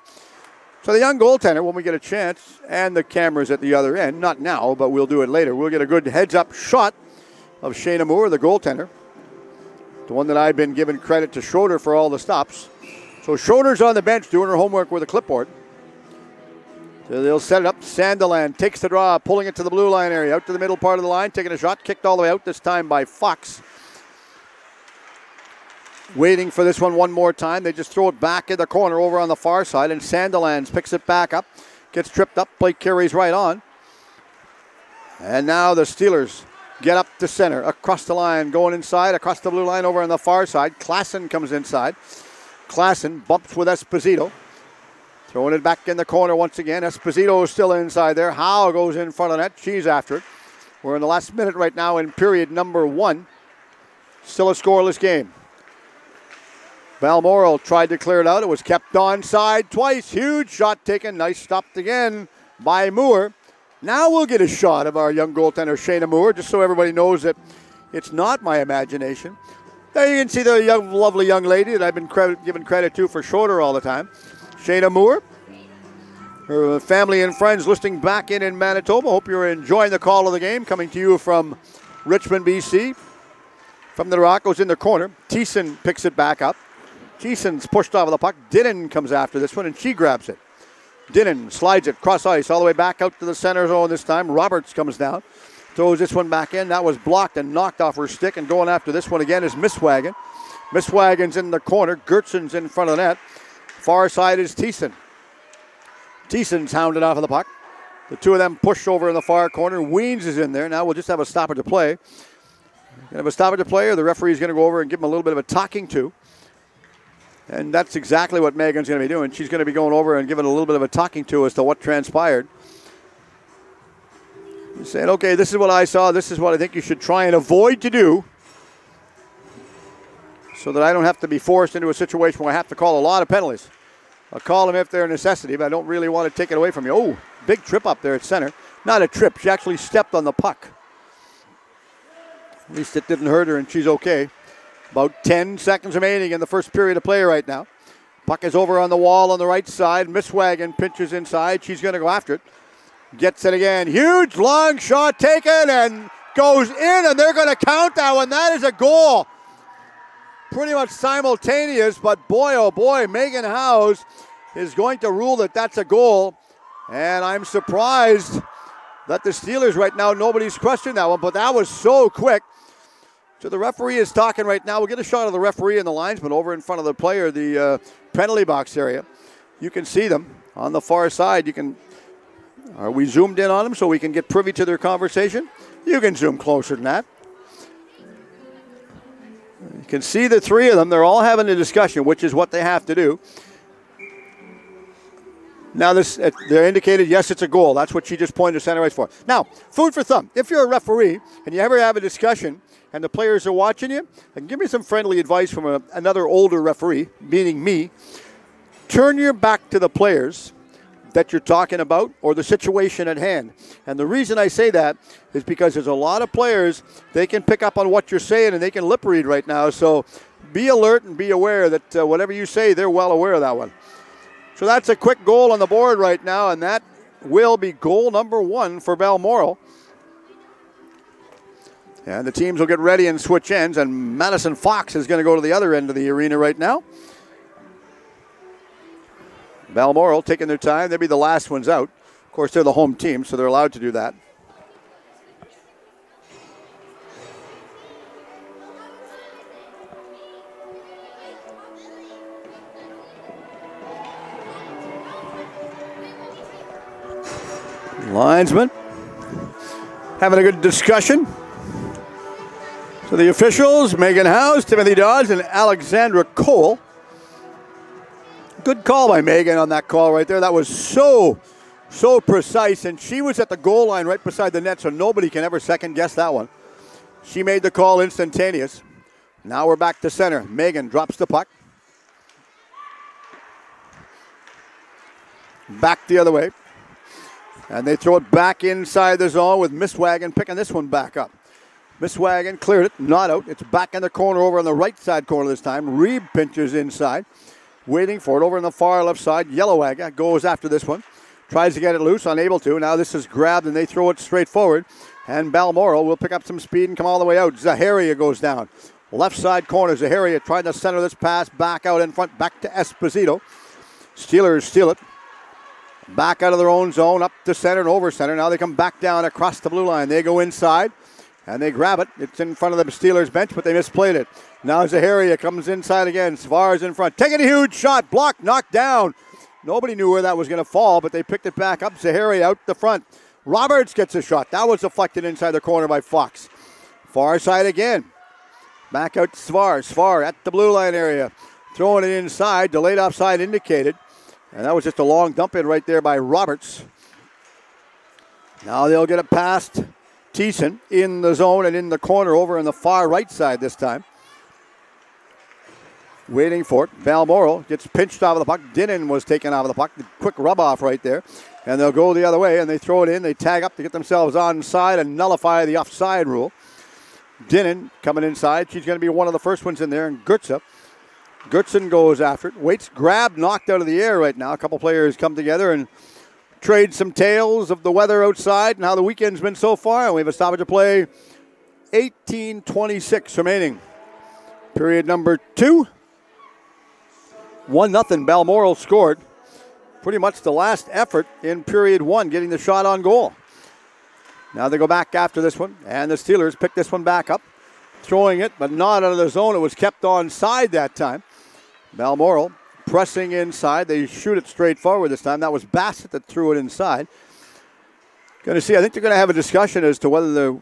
Speaker 1: So the young goaltender, when we get a chance, and the cameras at the other end, not now, but we'll do it later, we'll get a good heads-up shot of Shayna Moore, the goaltender. The one that I've been giving credit to Schroeder for all the stops. So Schroeder's on the bench doing her homework with a clipboard. So they'll set it up. Sandeland takes the draw, pulling it to the blue line area, out to the middle part of the line, taking a shot, kicked all the way out, this time by Fox. Waiting for this one more time. They just throw it back in the corner over on the far side, and Sandeland picks it back up, gets tripped up, play carries right on. And now the Steelers get up to center, across the line, going inside, across the blue line over on the far side. Klassen comes inside. Klassen bumps with Esposito. Throwing it back in the corner once again. Esposito is still inside there. Howe goes in front of net. She's after it. We're in the last minute right now in period number 1. Still a scoreless game. Balmoral tried to clear it out. It was kept onside twice. Huge shot taken. Nice stopped again by Moore. Now we'll get a shot of our young goaltender, Shayna Moore, just so everybody knows that it's not my imagination. There you can see the young, lovely young lady that I've been giving credit to for Schroeder all the time. Shayna Moore. Her family and friends listening back in Manitoba. Hope you're enjoying the call of the game. Coming to you from Richmond, BC. From the Rock, goes in the corner. Thiessen picks it back up. Thiesen's pushed off of the puck. Dinnan comes after this one, and she grabs it. Dinnan slides it cross ice all the way back out to the center zone this time. Roberts comes down, throws this one back in. That was blocked and knocked off her stick, and going after this one again is Misswagen. Misswagen's in the corner. Gertson's in front of the net. Far side is Thiessen. Thiesen's hounded off of the puck. The two of them push over in the far corner. Weens is in there. Now we'll just have a stoppage of play. Going to have a stoppage of play, or the referee's going to go over and give him a little bit of a talking to. And that's exactly what Megan's going to be doing. She's going to be going over and giving a little bit of a talking to as to what transpired. He's saying, okay, this is what I saw. This is what I think you should try and avoid to do, so that I don't have to be forced into a situation where I have to call a lot of penalties. I'll call them if they're a necessity, but I don't really want to take it away from you. Oh, big trip up there at center. Not a trip. She actually stepped on the puck. At least it didn't hurt her, and she's okay. About 10 seconds remaining in the first period of play right now. Puck is over on the wall on the right side. Misswagen pinches inside. She's going to go after it. Gets it again. Huge long shot taken and goes in, and they're going to count that one. That is a goal. Pretty much simultaneous, but boy, oh boy, Megan Howes is going to rule that that's a goal. And I'm surprised that the Steelers right now, nobody's questioned that one, but that was so quick. So the referee is talking right now. We'll get a shot of the referee and the linesman over in front of the player, the penalty box area. You can see them on the far side. Are we zoomed in on them so we can get privy to their conversation? You can zoom closer than that. You can see the three of them. They're all having a discussion, which is what they have to do. Now they're indicated, yes, it's a goal. That's what she just pointed to center ice for. Now, food for thought. If you're a referee and you ever have a discussion and the players are watching you, and give me some friendly advice from another older referee, meaning me, turn your back to the players that you're talking about or the situation at hand. And the reason I say that is because there's a lot of players, they can pick up on what you're saying and they can lip read right now. So be alert and be aware that whatever you say, they're well aware of that one. So that's a quick goal on the board right now, and that will be goal number 1 for Balmoral. And the teams will get ready and switch ends, and Madison Fox is going to go to the other end of the arena right now. Balmoral taking their time. They'll be the last ones out. Of course, they're the home team, so they're allowed to do that. Linesman having a good discussion. So the officials, Megan Howes, Timothy Dodds, and Alexandra Cole. Good call by Megan on that call right there. That was so precise, and she was at the goal line right beside the net, so nobody can ever second guess that one. She made the call instantaneous. Now we're back to center. Megan drops the puck. Back the other way. And they throw it back inside the zone with Misswagen picking this one back up. Misswagen cleared it, not out. It's back in the corner over on the right side corner this time. Reeb pinches inside. Waiting for it over on the far left side. Yellowagga goes after this one. Tries to get it loose, unable to. Now this is grabbed and they throw it straight forward. And Balmoral will pick up some speed and come all the way out. Zaharia goes down. Left side corner. Zaharia trying to center this pass back out in front. Back to Esposito. Steelers steal it. Back out of their own zone, up to center and over center. Now they come back down across the blue line. They go inside, and they grab it. It's in front of the Steelers bench, but they misplayed it. Now Zaharia comes inside again. Svar's in front. Taking a huge shot. Blocked, knocked down. Nobody knew where that was going to fall, but they picked it back up. Zaharia out the front. Roberts gets a shot. That was deflected inside the corner by Fox. Far side again. Back out to Svar. Svar at the blue line area. Throwing it inside. Delayed offside indicated. And that was just a long dump in right there by Roberts. Now they'll get it past Thiessen in the zone and in the corner over on the far right side this time. Waiting for it. Balmoral gets pinched off of the puck. Dinnan was taken off of the puck. Quick rub off right there. And they'll go the other way and they throw it in. They tag up to get themselves onside and nullify the offside rule. Dinnan coming inside. She's going to be one of the first ones in there. And Gertson goes after it. Waits, grabbed, knocked out of the air right now. A couple players come together and trade some tales of the weather outside and how the weekend's been so far. And we have a stoppage of play. 18:26 remaining. Period number 2. 1-0 Balmoral scored. Pretty much the last effort in period 1, getting the shot on goal. Now they go back after this one, and the Steelers pick this one back up. Throwing it, but not out of the zone. It was kept onside that time. Balmoral pressing inside. They shoot it straight forward this time. That was Bassett that threw it inside. Going to see, I think they're going to have a discussion as to whether the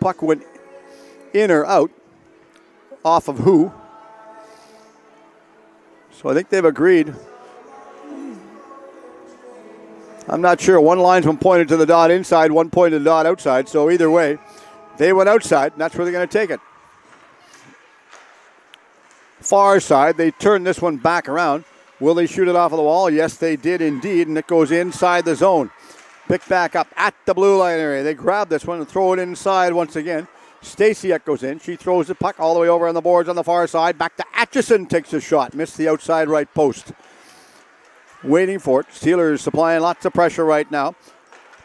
Speaker 1: puck went in or out. Off of who. So I think they've agreed. I'm not sure. One linesman pointed to the dot inside, one pointed to the dot outside. So either way, they went outside, and that's where they're going to take it. Far side, they turn this one back around. Will they shoot it off of the wall? Yes, they did indeed, and it goes inside the zone. Picked back up at the blue line area. They grab this one and throw it inside once again. Stasiak goes in. She throws the puck all the way over on the boards on the far side. Back to Atchison, takes a shot. Missed the outside right post. Waiting for it. Steelers supplying lots of pressure right now.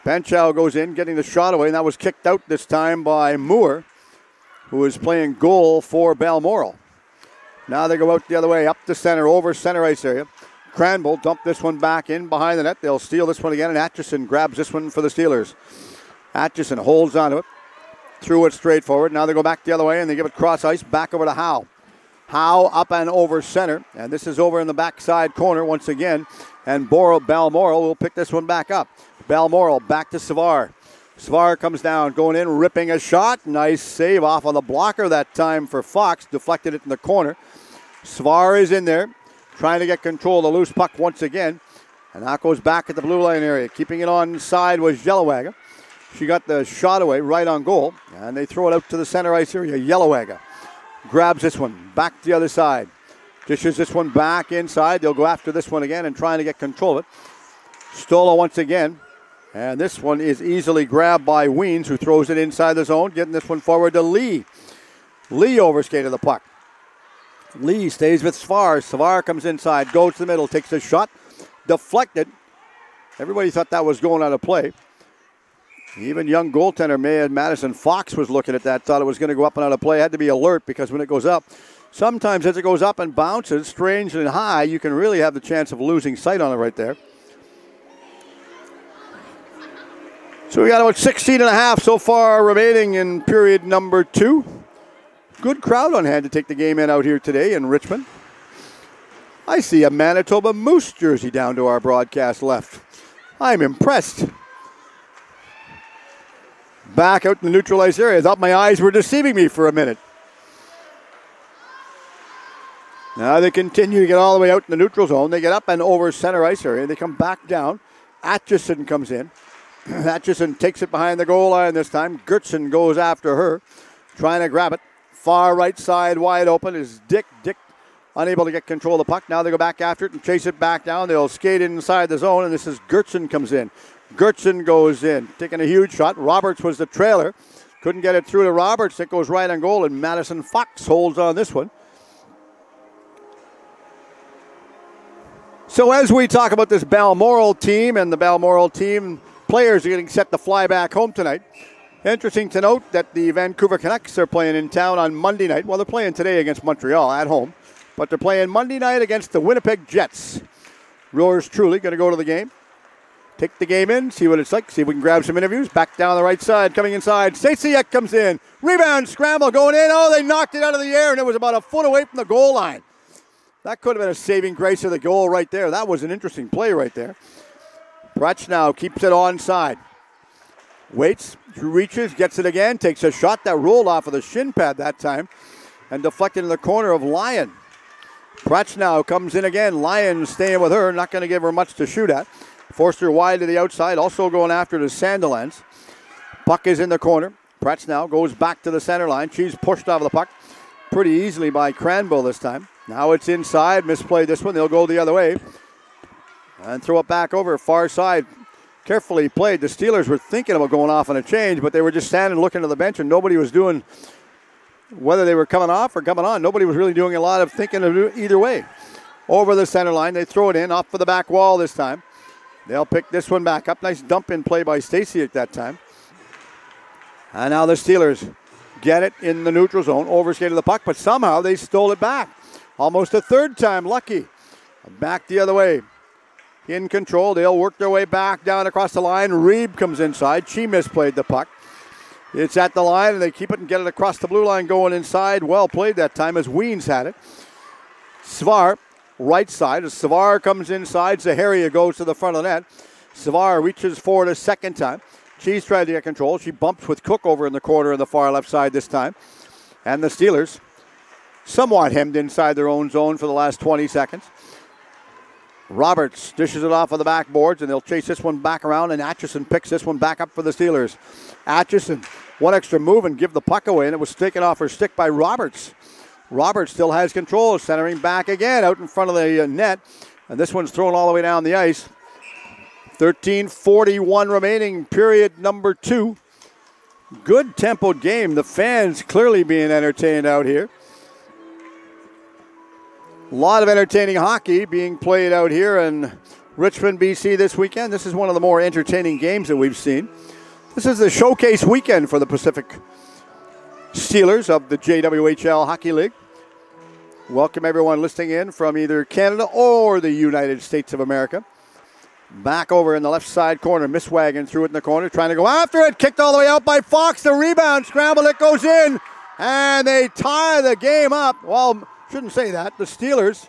Speaker 1: Banchow goes in, getting the shot away, and that was kicked out this time by Moore, who is playing goal for Balmoral. Now they go out the other way, up the center, over center ice area. Cranbowl dump this one back in behind the net. They'll steal this one again, and Atchison grabs this one for the Steelers. Atchison holds onto it, threw it straight forward. Now they go back the other way, and they give it cross ice back over to Howe. Howe up and over center, and this is over in the backside corner once again, and Balmoral will pick this one back up. Balmoral back to Savar. Savar comes down, going in, ripping a shot. Nice save off of the blocker that time for Fox. Deflected it in the corner. Savar is in there, trying to get control of the loose puck once again. And that goes back at the blue line area. Keeping it on side was Yellowagger. She got the shot away right on goal. And they throw it out to the center ice area. Yellowagger grabs this one back to the other side. Dishes this one back inside. They'll go after this one again and trying to get control of it. Stola once again. And this one is easily grabbed by Weens, who throws it inside the zone. Getting this one forward to Lee. Lee overskated the puck. Lee stays with Savar. Savar comes inside, goes to the middle, takes a shot. Deflected. Everybody thought that was going out of play. Even young goaltender Madison Fox was looking at that, thought it was going to go up and out of play. Had to be alert because when it goes up, sometimes as it goes up and bounces strange and high, you can really have the chance of losing sight on it right there. So we got about 16 and a half so far remaining in period number 2. Good crowd on hand to take the game in out here today in Richmond. I see a Manitoba Moose jersey down to our broadcast left. I'm impressed. Back out in the neutral ice area. I thought my eyes were deceiving me for a minute. Now they continue to get all the way out in the neutral zone. They get up and over center ice area. They come back down. Atchison comes in. Atchison takes it behind the goal line this time. Gertson goes after her, trying to grab it. Far right side wide open is Dick. Dick unable to get control of the puck. Now they go back after it and chase it back down. They'll skate inside the zone, and this is Gertson comes in. Gertson goes in, taking a huge shot. Roberts was the trailer. Couldn't get it through to Roberts. It goes right on goal, and Madison Fox holds on this one. So as we talk about this Balmoral team and the Balmoral team, players are getting set to fly back home tonight. Interesting to note that the Vancouver Canucks are playing in town on Monday night. Well, they're playing today against Montreal at home, but they're playing Monday night against the Winnipeg Jets. Yours truly going to go to the game. Take the game in, see what it's like, see if we can grab some interviews. Back down the right side, coming inside. Stasiak comes in. Rebound, scramble, going in. Oh, they knocked it out of the air, and it was about a foot away from the goal line. That could have been a saving grace of the goal right there. That was an interesting play right there. Prutch now keeps it onside. Waits, reaches, gets it again, takes a shot that rolled off of the shin pad that time and deflected in the corner of Lyon. Prutch now comes in again. Lyon staying with her, not going to give her much to shoot at. Forced her wide to the outside, also going after the Sandilands. Puck is in the corner. Prutch now goes back to the center line. She's pushed off the puck pretty easily by Cranbowl this time. Now it's inside, misplayed this one. They'll go the other way and throw it back over far side. Carefully played. The Steelers were thinking about going off on a change, but they were just standing looking to the bench, and nobody was doing, whether they were coming off or coming on, nobody was really doing a lot of thinking of either way. Over the center line, they throw it in, off for the back wall this time. They'll pick this one back up. Nice dump-in play by Stacey at that time. And now the Steelers get it in the neutral zone, overskated the puck, but somehow they stole it back. Almost a third time lucky. Back the other way. In control. They'll work their way back down across the line. Reeb comes inside. She misplayed the puck. It's at the line, and they keep it and get it across the blue line going inside. Well played that time as Weens had it. Svar, right side. As Svar comes inside, Zaharia goes to the front of the net. Svar reaches forward a second time. She's trying to get control. She bumps with Cook over in the corner on the far left side this time. And the Steelers somewhat hemmed inside their own zone for the last 20 seconds. Roberts dishes it off of the backboards, and they'll chase this one back around, and Atchison picks this one back up for the Steelers. Atchison, one extra move and give the puck away, and it was taken off her stick by Roberts. Roberts still has control, centering back again out in front of the net, and this one's thrown all the way down the ice. 13:41 remaining, period number 2. Good tempoed game. The fans clearly being entertained out here. A lot of entertaining hockey being played out here in Richmond, BC this weekend. This is one of the more entertaining games that we've seen. This is the showcase weekend for the Pacific Steelers of the JWHL Hockey League. Welcome everyone listening in from either Canada or the United States of America. Back over in the left side corner. Misswagon threw it in the corner, trying to go after it. Kicked all the way out by Fox. The rebound, scramble, it goes in. And they tie the game up. Well, shouldn't say that. The Steelers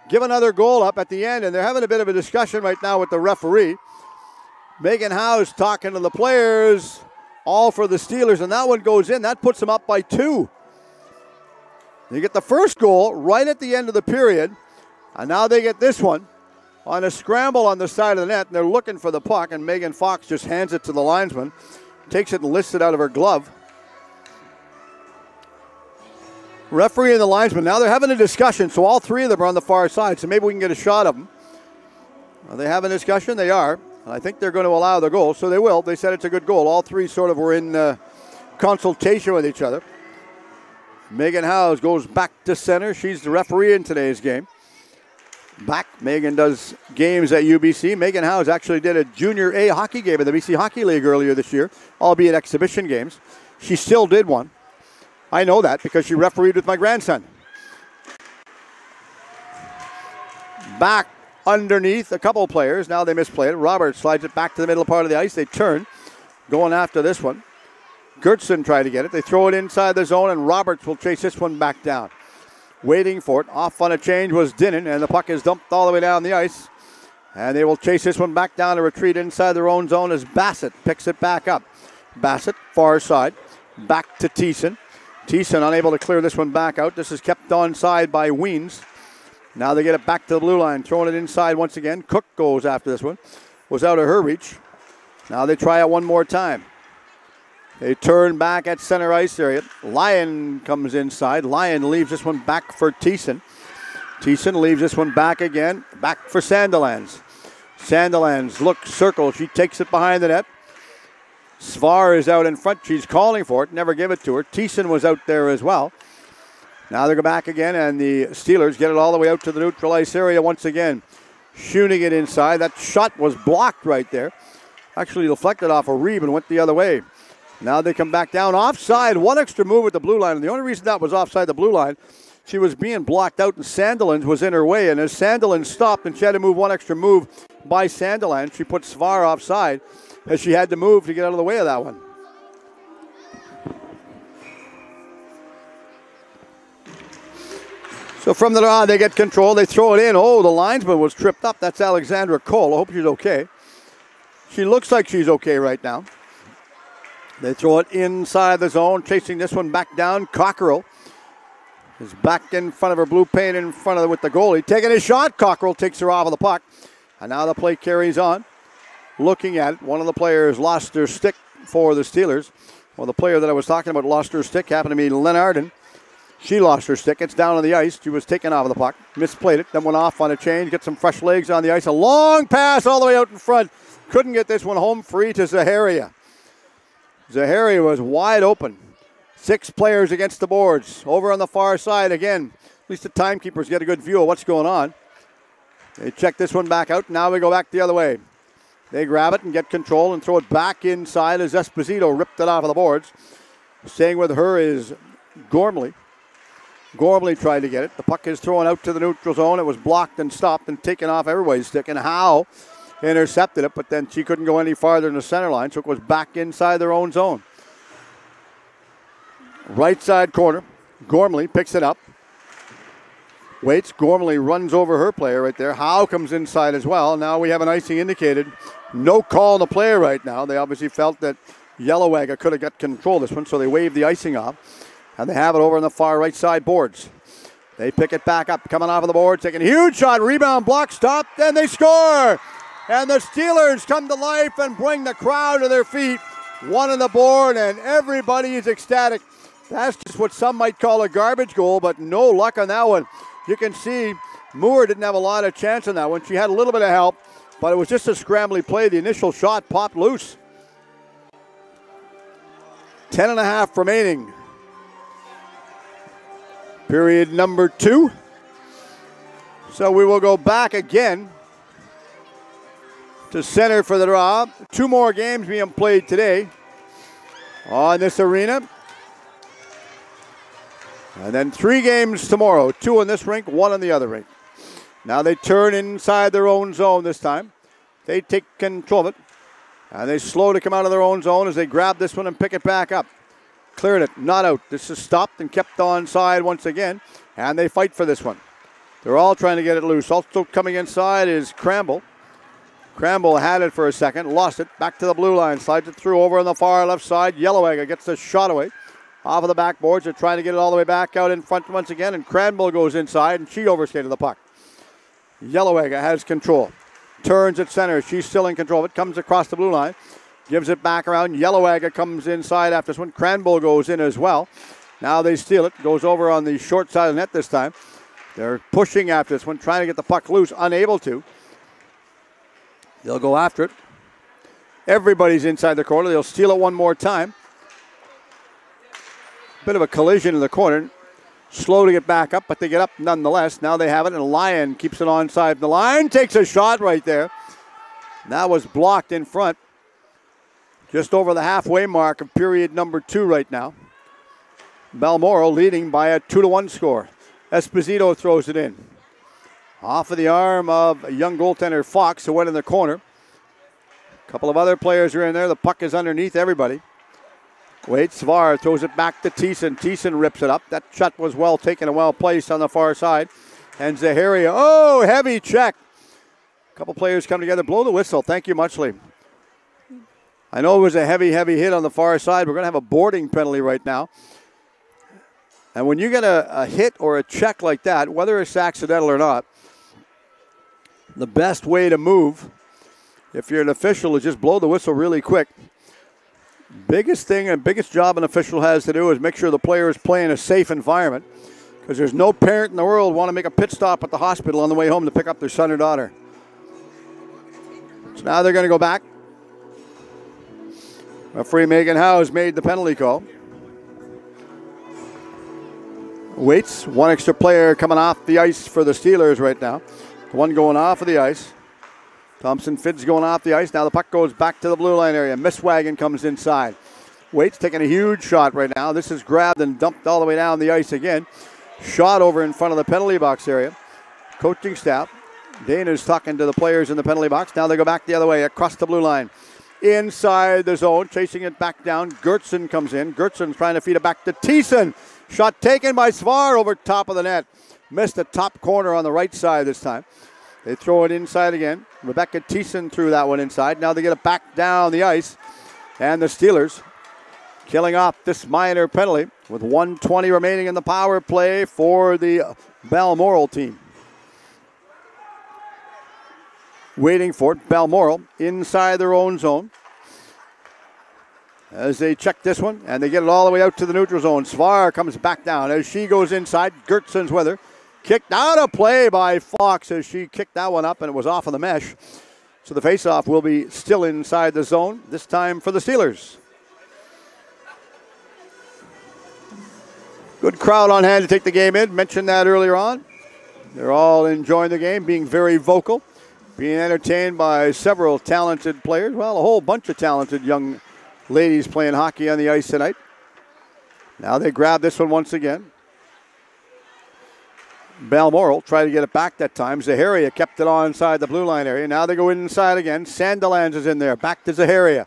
Speaker 1: give another goal up at the end, and they're having a bit of a discussion right now with the referee. Megan House talking to the players, all for the Steelers, and that one goes in. That puts them up by 2. They get the first goal right at the end of the period, and now they get this one on a scramble on the side of the net, and they're looking for the puck, and Megan Fox just hands it to the linesman, takes it and lifts it out of her glove. Referee and the linesman, now they're having a discussion, so all three of them are on the far side, so maybe we can get a shot of them. Are they having a discussion? They are. I think they're going to allow the goal, so they will. They said it's a good goal. All three sort of were in consultation with each other. Megan Howes goes back to center. She's the referee in today's game. Back, Megan does games at UBC. Megan Howes actually did a Junior A hockey game in the BC Hockey League earlier this year, albeit exhibition games. She still did one. I know that because she refereed with my grandson. Back underneath a couple players. Now they misplayed it. Roberts slides it back to the middle part of the ice. They turn, going after this one. Gertson tried to get it. They throw it inside the zone, and Roberts will chase this one back down. Waiting for it. Off on a change was Dinnan, and the puck is dumped all the way down the ice. And they will chase this one back down to retreat inside their own zone as Bassett picks it back up. Bassett, far side. Back to Thiessen. Thiessen unable to clear this one back out. This is kept onside by Weens. Now they get it back to the blue line, throwing it inside once again. Cook goes after this one. Was out of her reach. Now they try it one more time. They turn back at center ice area. Lyon comes inside. Lyon leaves this one back for Thiessen. Thiessen leaves this one back again. Back for Sandilands. Sandilands looks, circle. She takes it behind the net. Svar is out in front. She's calling for it. Never give it to her. Thiessen was out there as well. Now they go back again, and the Steelers get it all the way out to the neutral ice area once again. Shooting it inside. That shot was blocked right there. Actually deflected off a Reeb and went the other way. Now they come back down offside. One extra move at the blue line. And the only reason that was offside the blue line, she was being blocked out, and Sandilands was in her way. And as Sandilands stopped and she had to move one extra move by Sandilands, she put Svar offside, as she had to move to get out of the way of that one. So from the draw, they get control. They throw it in. Oh, the linesman was tripped up. That's Alexandra Cole. I hope she's okay. She looks like she's okay right now. They throw it inside the zone, chasing this one back down. Cockerell is back in front of her blue paint in front of her with the goalie. Taking a shot. Cockerell takes her off of the puck. And now the play carries on. Looking at it, one of the players lost their stick for the Steelers. Well, the player that I was talking about lost her stick happened to be Lennarden. She lost her stick. It's down on the ice. She was taken off of the puck. Misplayed it. Then went off on a change. Get some fresh legs on the ice. A long pass all the way out in front. Couldn't get this one home free to Zaharia. Zaharia was wide open. 6 players against the boards. Over on the far side again. At least the timekeepers get a good view of what's going on. They check this one back out. Now we go back the other way. They grab it and get control and throw it back inside as Esposito ripped it off of the boards. Staying with her is Gormley. Gormley tried to get it. The puck is thrown out to the neutral zone. It was blocked and stopped and taken off everybody's stick. And Howe intercepted it, but then she couldn't go any farther in the center line, so it was back inside their own zone. Right side corner. Gormley picks it up. Waits. Gormley runs over her player right there. Howe comes inside as well. Now we have an icing indicated. No call on the play right now. They obviously felt that Yellowagga could have got control of this one, so they waved the icing off. And they have it over on the far right side boards. They pick it back up, coming off of the board, taking a huge shot, rebound, block, stop, and they score! And the Steelers come to life and bring the crowd to their feet. One on the board, and everybody is ecstatic. That's just what some might call a garbage goal, but no luck on that one. You can see Moore didn't have a lot of chance on that one. She had a little bit of help, but it was just a scrambly play. The initial shot popped loose. 10.5 remaining. Period number 2. So we will go back again to center for the draw. 2 more games being played today on this arena. And then 3 games tomorrow. 2 in this rink, 1 in the other rink. Now they turn inside their own zone this time. They take control of it. And they slow to come out of their own zone as they grab this one and pick it back up. Cleared it, not out. This is stopped and kept onside once again. And they fight for this one. They're all trying to get it loose. Also coming inside is Cramble. Cramble had it for a second, lost it. Back to the blue line, slides it through over on the far left side. Yellowagga gets the shot away. Off of the backboards, they're trying to get it all the way back out in front once again. And Cramble goes inside and she overskated the puck. Yellowagga has control. Turns at center. She's still in control of it. Comes across the blue line. Gives it back around. Yellowagga comes inside after this one. Cranbowl goes in as well. Now they steal it. Goes over on the short side of the net this time. They're pushing after this one, trying to get the puck loose. Unable to. They'll go after it. Everybody's inside the corner. They'll steal it one more time. Bit of a collision in the corner. Slow to get back up, but they get up nonetheless. Now they have it, and Lyon keeps it onside the line. Takes a shot right there. That was blocked in front. Just over the halfway mark of period number 2 right now. Balmoral leading by a 2-1 score. Esposito throws it in. Off of the arm of a young goaltender Fox, who went in the corner. A couple of other players are in there. The puck is underneath everybody. Wade Svar throws it back to Thiessen. Thiessen rips it up. That shot was well taken and well placed on the far side. And Zaharia, heavy check. A couple players come together. Blow the whistle. Thank you, Muchley. I know it was a heavy hit on the far side. We're going to have a boarding penalty right now. And when you get a hit or a check like that, whether it's accidental or not, the best way to move, if you're an official, is just blow the whistle really quick. Biggest thing and biggest job an official has to do is make sure the player is playing a safe environment, because there's no parent in the world want to make a pit stop at the hospital on the way home to pick up their son or daughter. So now they're going to go back. Referee Megan Howe has made the penalty call. Waits, one extra player coming off the ice for the Steelers right now. One going off of the ice. Thompson Fid's going off the ice. Now the puck goes back to the blue line area. Misswagon comes inside. Waits taking a huge shot right now. This is grabbed and dumped all the way down the ice again. Shot over in front of the penalty box area. Coaching staff. Dana's talking to the players in the penalty box. Now they go back the other way across the blue line. Inside the zone, chasing it back down. Gertson comes in. Gertson's trying to feed it back to Thiessen. Shot taken by Svar over top of the net. Missed the top corner on the right side this time. They throw it inside again. Rebecca Thiessen threw that one inside. Now they get it back down the ice. And the Steelers killing off this minor penalty with 1:20 remaining in the power play for the Balmoral team. Waiting for it. Balmoral inside their own zone. As they check this one, and they get it all the way out to the neutral zone. Svar comes back down as she goes inside. Gertson's with her. Kicked out of play by Fox as she kicked that one up, and it was off of the mesh. So the faceoff will be still inside the zone, this time for the Steelers. Good crowd on hand to take the game in. Mentioned that earlier on. They're all enjoying the game, being very vocal, being entertained by several talented players. Well, a whole bunch of talented young ladies playing hockey on the ice tonight. Now they grab this one once again. Balmorial tried to get it back that time. Zaharia kept it on inside the blue line area. Now they go inside again. Sandilands is in there. Back to Zaharia.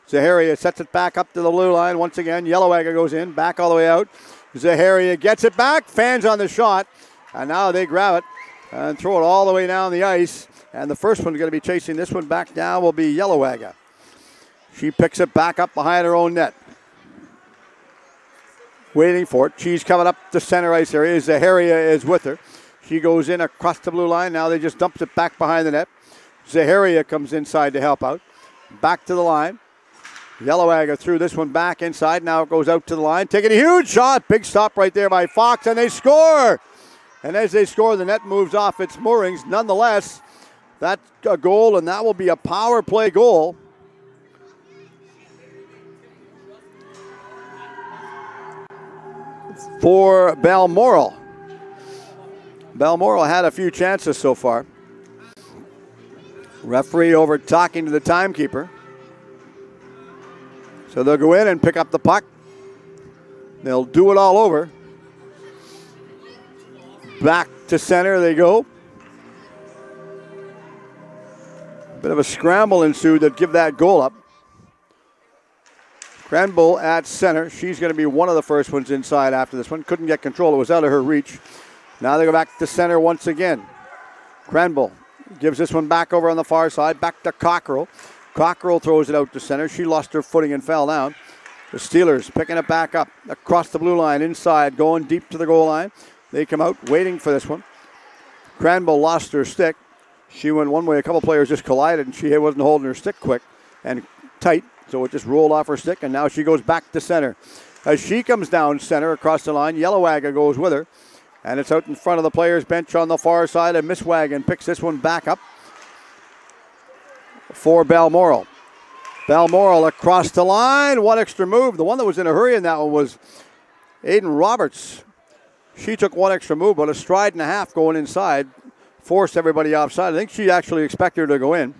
Speaker 1: Zaharia sets it back up to the blue line once again. Yellowagger goes in. Back all the way out. Zaharia gets it back. Fans on the shot. And now they grab it and throw it all the way down the ice. And the first one's going to be chasing this one back down will be Yellowagger. She picks it back up behind her own net. Waiting for it. She's coming up the center ice area. Zaharia is with her. She goes in across the blue line. Now they just dumps it back behind the net. Zaharia comes inside to help out. Back to the line. Yellowagger threw this one back inside. Now it goes out to the line. Taking a huge shot. Big stop right there by Fox, and they score. And as they score, the net moves off its moorings. Nonetheless, that's a goal, and that will be a power play goal. For Balmoral. Balmoral had a few chances so far. Referee over talking to the timekeeper. So they'll go in and pick up the puck. They'll do it all over. Back to center they go. Bit of a scramble ensued that give that goal up. Cranbull at center. She's going to be one of the first ones inside after this one. Couldn't get control. It was out of her reach. Now they go back to center once again. Cranbull gives this one back over on the far side. Back to Cockrell. Cockrell throws it out to center. She lost her footing and fell down. The Steelers picking it back up across the blue line inside. Going deep to the goal line. They come out waiting for this one. Cranbull lost her stick. She went one way. A couple players just collided and she wasn't holding her stick quick and tight. So it just rolled off her stick, and now she goes back to center. As she comes down center across the line, Yellowagger goes with her. And it's out in front of the players' bench on the far side, and Miss Wagon picks this one back up for Balmoral. Balmoral across the line, one extra move. The one that was in a hurry in that one was Aiden Roberts. She took one extra move, but a stride and a half going inside forced everybody offside. I think she actually expected her to go in.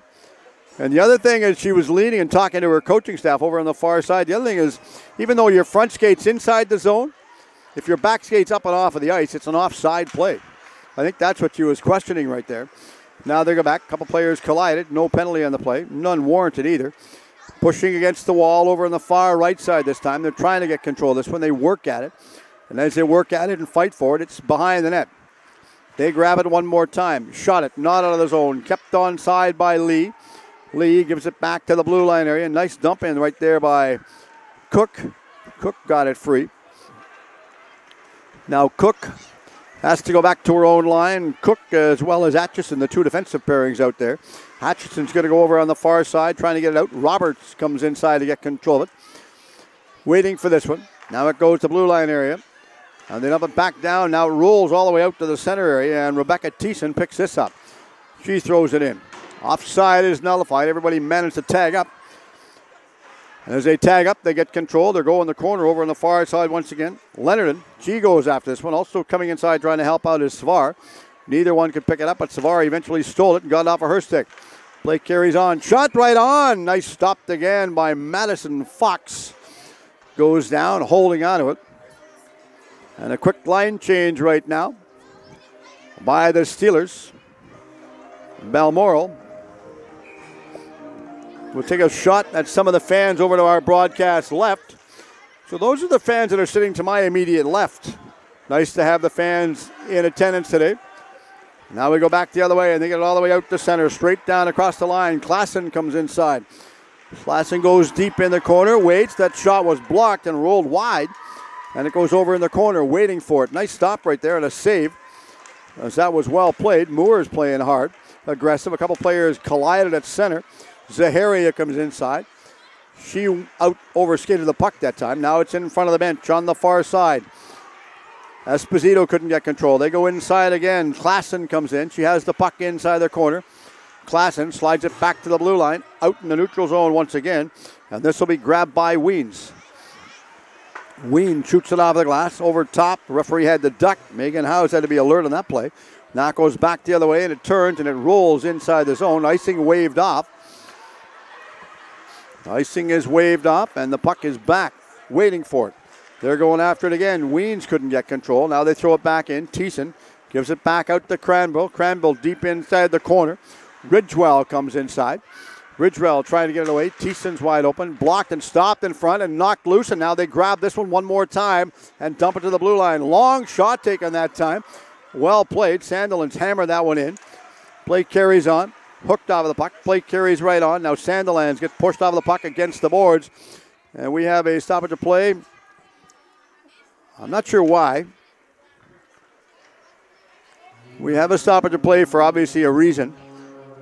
Speaker 1: And the other thing is she was leading and talking to her coaching staff over on the far side. The other thing is, even though your front skate's inside the zone, if your back skate's up and off of the ice, it's an offside play. I think that's what she was questioning right there. Now they go back. A couple players collided. No penalty on the play. None warranted either. Pushing against the wall over on the far right side this time. They're trying to get control of this one. They work at it. And as they work at it and fight for it, it's behind the net. They grab it one more time. Shot it. Not out of the zone. Kept onside by Lee. Lee gives it back to the blue line area. Nice dump in right there by Cook. Cook got it free. Now Cook has to go back to her own line. Cook as well as Atchison, the two defensive pairings out there. Atchison's going to go over on the far side trying to get it out. Roberts comes inside to get control of it. Waiting for this one. Now it goes to blue line area. And they dump it back down. Now it rolls all the way out to the center area. And Rebecca Thiessen picks this up. She throws it in. Offside is nullified. Everybody managed to tag up. And as they tag up, they get control. They're going the corner over on the far side once again. Leonardon, she goes after this one. Also coming inside trying to help out is Savar. Neither one could pick it up, but Savar eventually stole it and got it off of her stick. Play carries on. Shot right on. Nice stopped again by Madison Fox. Goes down, holding on to it. And a quick line change right now by the Steelers. Balmoral will take a shot at some of the fans over to our broadcast left. So those are the fans that are sitting to my immediate left. Nice to have the fans in attendance today. Now we go back the other way, and they get it all the way out to center, straight down across the line. Klassen comes inside. Klassen goes deep in the corner, waits. That shot was blocked and rolled wide, and it goes over in the corner, waiting for it. Nice stop right there and a save, as that was well played. Moore's playing hard, aggressive. A couple players collided at center. Zaharia comes inside. She out overskated the puck that time. Now it's in front of the bench on the far side. Esposito couldn't get control. They go inside again. Klassen comes in. She has the puck inside their corner. Klassen slides it back to the blue line. Out in the neutral zone once again. And this will be grabbed by Weens. Ween shoots it off the glass. Over top. The referee had the duck. Megan Howes had to be alert on that play. Now it goes back the other way and it turns and it rolls inside the zone. Icing waved off. Icing is waved off and the puck is back. Waiting for it. They're going after it again. Weens couldn't get control. Now they throw it back in. Thiessen Gives it back out to Cranville. Cranville deep inside the corner. Ridgewell comes inside. Ridgewell trying to get it away. Thiessen's wide open. Blocked and stopped in front and knocked loose. And now they grab this one more time and dump it to the blue line. Long shot taken that time. Well played. Sandilands hammered that one in. Play carries on. Hooked off of the puck. Play carries right on. Now Sandilands gets pushed off of the puck against the boards. And we have a stoppage of play. I'm not sure why. We have a stoppage of play for obviously a reason.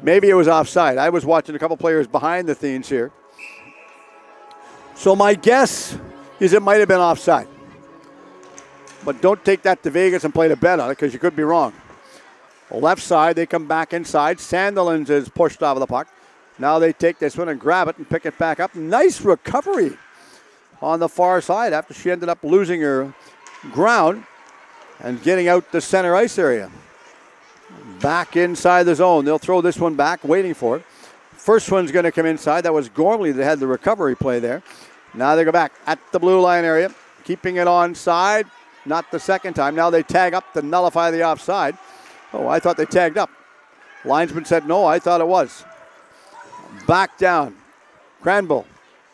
Speaker 1: Maybe it was offside. I was watching a couple players behind the scenes here. So my guess is it might have been offside. But don't take that to Vegas and play the bet on it because you could be wrong. Left side, they come back inside. Sandilands is pushed off of the puck. Now they take this one and grab it and pick it back up. Nice recovery on the far side after she ended up losing her ground and getting out the center ice area. Back inside the zone. They'll throw this one back, waiting for it. First one's going to come inside. That was Gormley that had the recovery play there. Now they go back at the blue line area, keeping it onside. Not the second time. Now they tag up to nullify the offside. Oh, I thought they tagged up. Linesman said no. I thought it was. Back down. Cranville.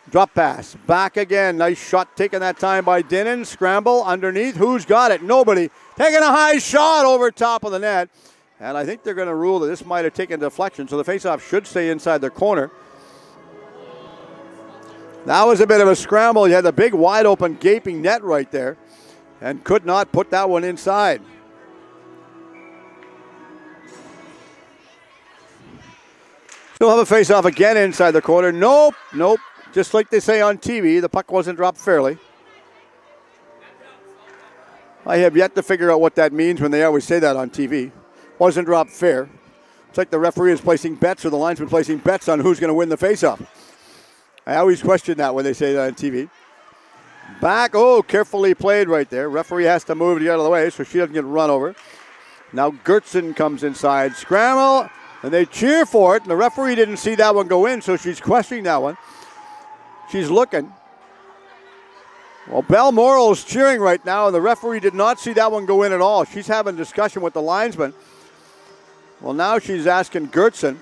Speaker 1: Drop pass. Back again. Nice shot taken that time by Dinnan. Scramble underneath. Who's got it? Nobody. Taking a high shot over top of the net. And I think they're going to rule that this might have taken deflection, so the faceoff should stay inside the corner. That was a bit of a scramble. You had the big, wide open, gaping net right there and could not put that one inside. Still have a faceoff again inside the corner. Nope. Just like they say on TV, the puck wasn't dropped fairly. I have yet to figure out what that means when they always say that on TV. Wasn't dropped fair. It's like the referee is placing bets or the linesman placing bets on who's going to win the faceoff. I always question that when they say that on TV. Back, carefully played right there. Referee has to move to get out of the way so she doesn't get run over. Now Gertson comes inside. Scramble, and they cheer for it. And the referee didn't see that one go in, so she's questioning that one. She's looking. Well, Balmorial is cheering right now, and the referee did not see that one go in at all. She's having a discussion with the linesman. Well, now she's asking Gertson.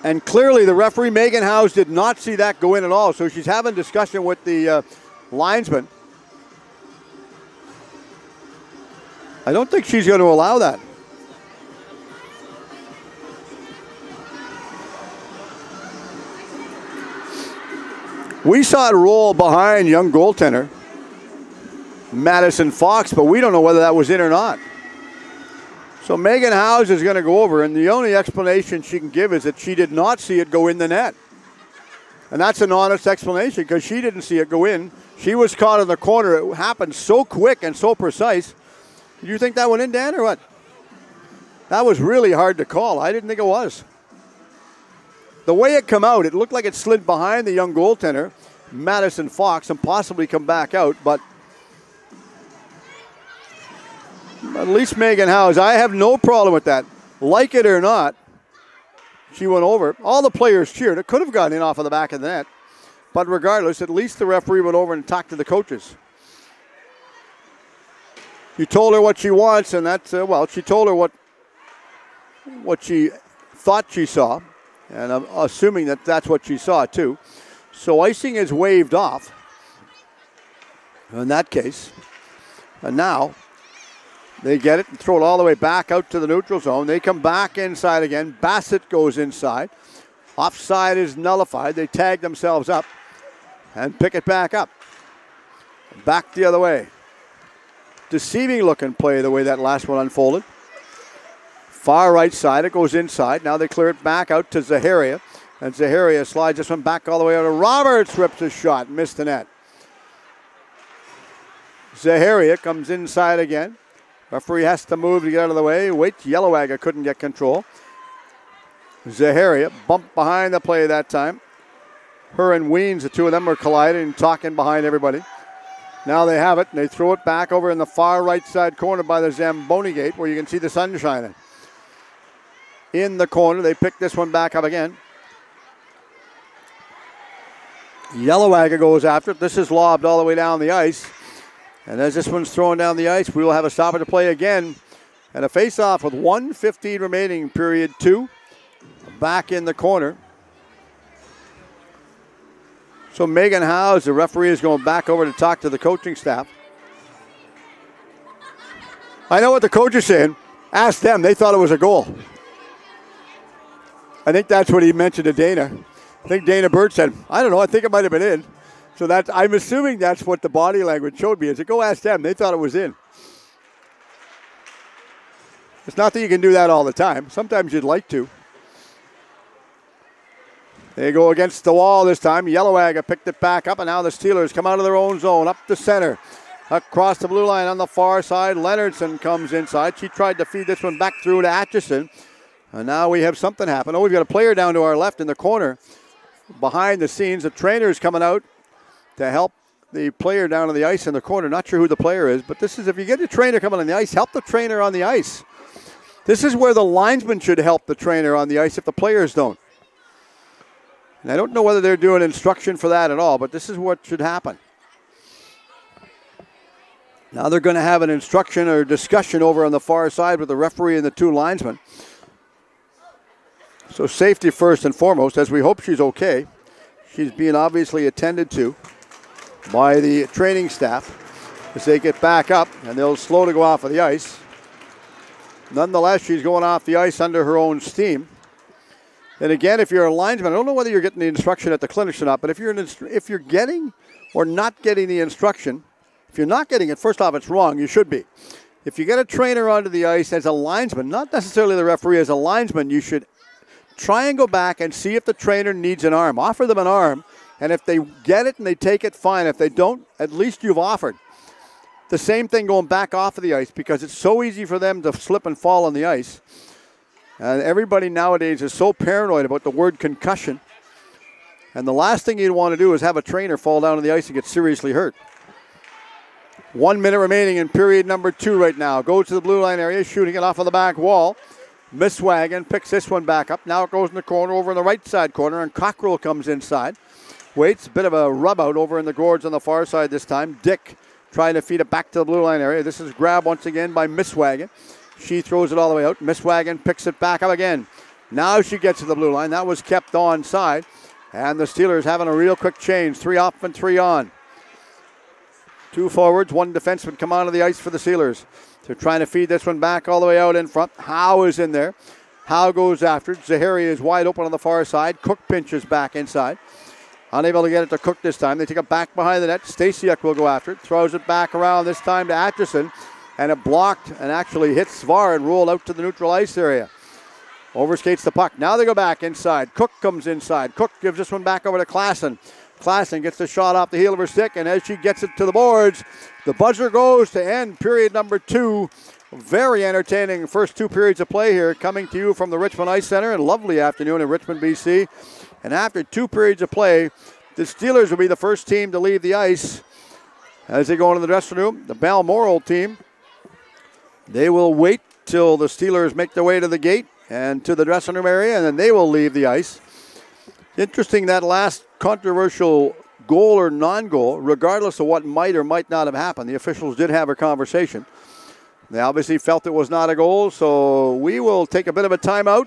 Speaker 1: And clearly the referee, Megan Howes, did not see that go in at all. So she's having a discussion with the linesman. I don't think she's going to allow that. We saw it roll behind young goaltender Madison Fox, but we don't know whether that was in or not. So Megan Howes is going to go over, and the only explanation she can give is that she did not see it go in the net. And that's an honest explanation because she didn't see it go in. She was caught in the corner. It happened so quick and so precise. Did you think that went in, Dan, or what? That was really hard to call. I didn't think it was. The way it come out, it looked like it slid behind the young goaltender, Madison Fox, and possibly come back out, but at least Megan Howes, I have no problem with that. Like it or not, she went over. All the players cheered. It could have gone in off of the back of the net. But regardless, at least the referee went over and talked to the coaches. She told her what she wants, and that's, she told her what she thought she saw. And I'm assuming that that's what she saw, too. So icing is waved off in that case. And now they get it and throw it all the way back out to the neutral zone. They come back inside again. Bassett goes inside. Offside is nullified. They tag themselves up and pick it back up. Back the other way. Deceiving looking play the way that last one unfolded. Far right side, it goes inside. Now they clear it back out to Zaharia. And Zaharia slides this one back all the way out to Roberts. Rips a shot, missed the net. Zaharia comes inside again. Referee has to move to get out of the way. Wait, Yellowagger couldn't get control. Zaharia bumped behind the play that time. Her and Weens, the two of them, were colliding and talking behind everybody. Now they have it, and they throw it back over in the far right side corner by the Zamboni gate where you can see the sun shining. In the corner, they pick this one back up again. Yellowagger goes after it. This is lobbed all the way down the ice. And as this one's thrown down the ice, we will have a stopper to play again. And a face-off with 1:15 remaining, period 2. Back in the corner. So Megan Howes, the referee, is going back over to talk to the coaching staff. I know what the coach is saying. Ask them. They thought it was a goal. I think that's what he mentioned to Dana. I think Dana Bird said, I don't know, I think it might have been in. So I'm assuming that's what the body language showed me. Is to go ask them. They thought it was in. It's not that you can do that all the time. Sometimes you'd like to. They go against the wall this time. Yellowagga picked it back up, and now the Steelers come out of their own zone, up the center. Across the blue line on the far side, Leonardson comes inside. She tried to feed this one back through to Atchison. And now we have something happen. Oh, we've got a player down to our left in the corner. Behind the scenes, the trainer is coming out to help the player down on the ice in the corner. Not sure who the player is, but this is, if you get a trainer coming on the ice, help the trainer on the ice. This is where the linesman should help the trainer on the ice if the players don't. And I don't know whether they're doing instruction for that at all, but this is what should happen. Now they're going to have an instruction or discussion over on the far side with the referee and the two linesmen. So safety first and foremost, as we hope she's okay. She's being obviously attended to by the training staff as they get back up, and they'll slow to go off of the ice. Nonetheless, she's going off the ice under her own steam. And again, if you're a linesman, I don't know whether you're getting the instruction at the clinics or not, but if you're getting or not getting the instruction, if you're not getting it, first off, it's wrong. You should be. If you get a trainer onto the ice as a linesman, not necessarily the referee, as a linesman, you should try and go back and see if the trainer needs an arm. Offer them an arm, and if they get it and they take it, fine. If they don't, at least you've offered. The same thing going back off of the ice, because it's so easy for them to slip and fall on the ice. And everybody nowadays is so paranoid about the word concussion. And the last thing you'd want to do is have a trainer fall down on the ice and get seriously hurt. 1 minute remaining in period number 2 right now. Goes to the blue line area, shooting it off of the back wall. Misswagon picks this one back up. Now it goes in the corner, over in the right side corner, and Cockrell comes inside. Waits, a bit of a rub out over in the gourds on the far side this time. Dick trying to feed it back to the blue line area. This is grabbed once again by Misswagon. She throws it all the way out. Misswagon picks it back up again. Now she gets to the blue line. That was kept onside. And the Steelers having a real quick change. 3 off and 3 on. 2 forwards, 1 defenseman come onto the ice for the Steelers. They're trying to feed this one back all the way out in front. Howe is in there. Howe goes after it. Zahari is wide open on the far side. Cook pinches back inside. Unable to get it to Cook this time. They take it back behind the net. Stasiuk will go after it. Throws it back around this time to Atchison. And it blocked and actually hits Svar and rolled out to the neutral ice area. Overskates the puck. Now they go back inside. Cook comes inside. Cook gives this one back over to Klassen. Klassen gets the shot off the heel of her stick, and as she gets it to the boards, the buzzer goes to end period number 2. Very entertaining first 2 periods of play here, coming to you from the Richmond Ice Center. And a lovely afternoon in Richmond, BC. And after 2 periods of play, the Steelers will be the first team to leave the ice. As they go into the dressing room, the Balmorial team, they will wait till the Steelers make their way to the gate and to the dressing room area, and then they will leave the ice. Interesting, that last controversial goal or non-goal, regardless of what might or might not have happened, the officials did have a conversation. They obviously felt it was not a goal, so we will take a bit of a timeout.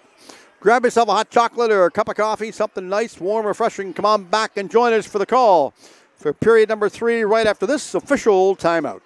Speaker 1: Grab yourself a hot chocolate or a cup of coffee, something nice, warm, refreshing. Come on back and join us for the call for period number 3 right after this official timeout.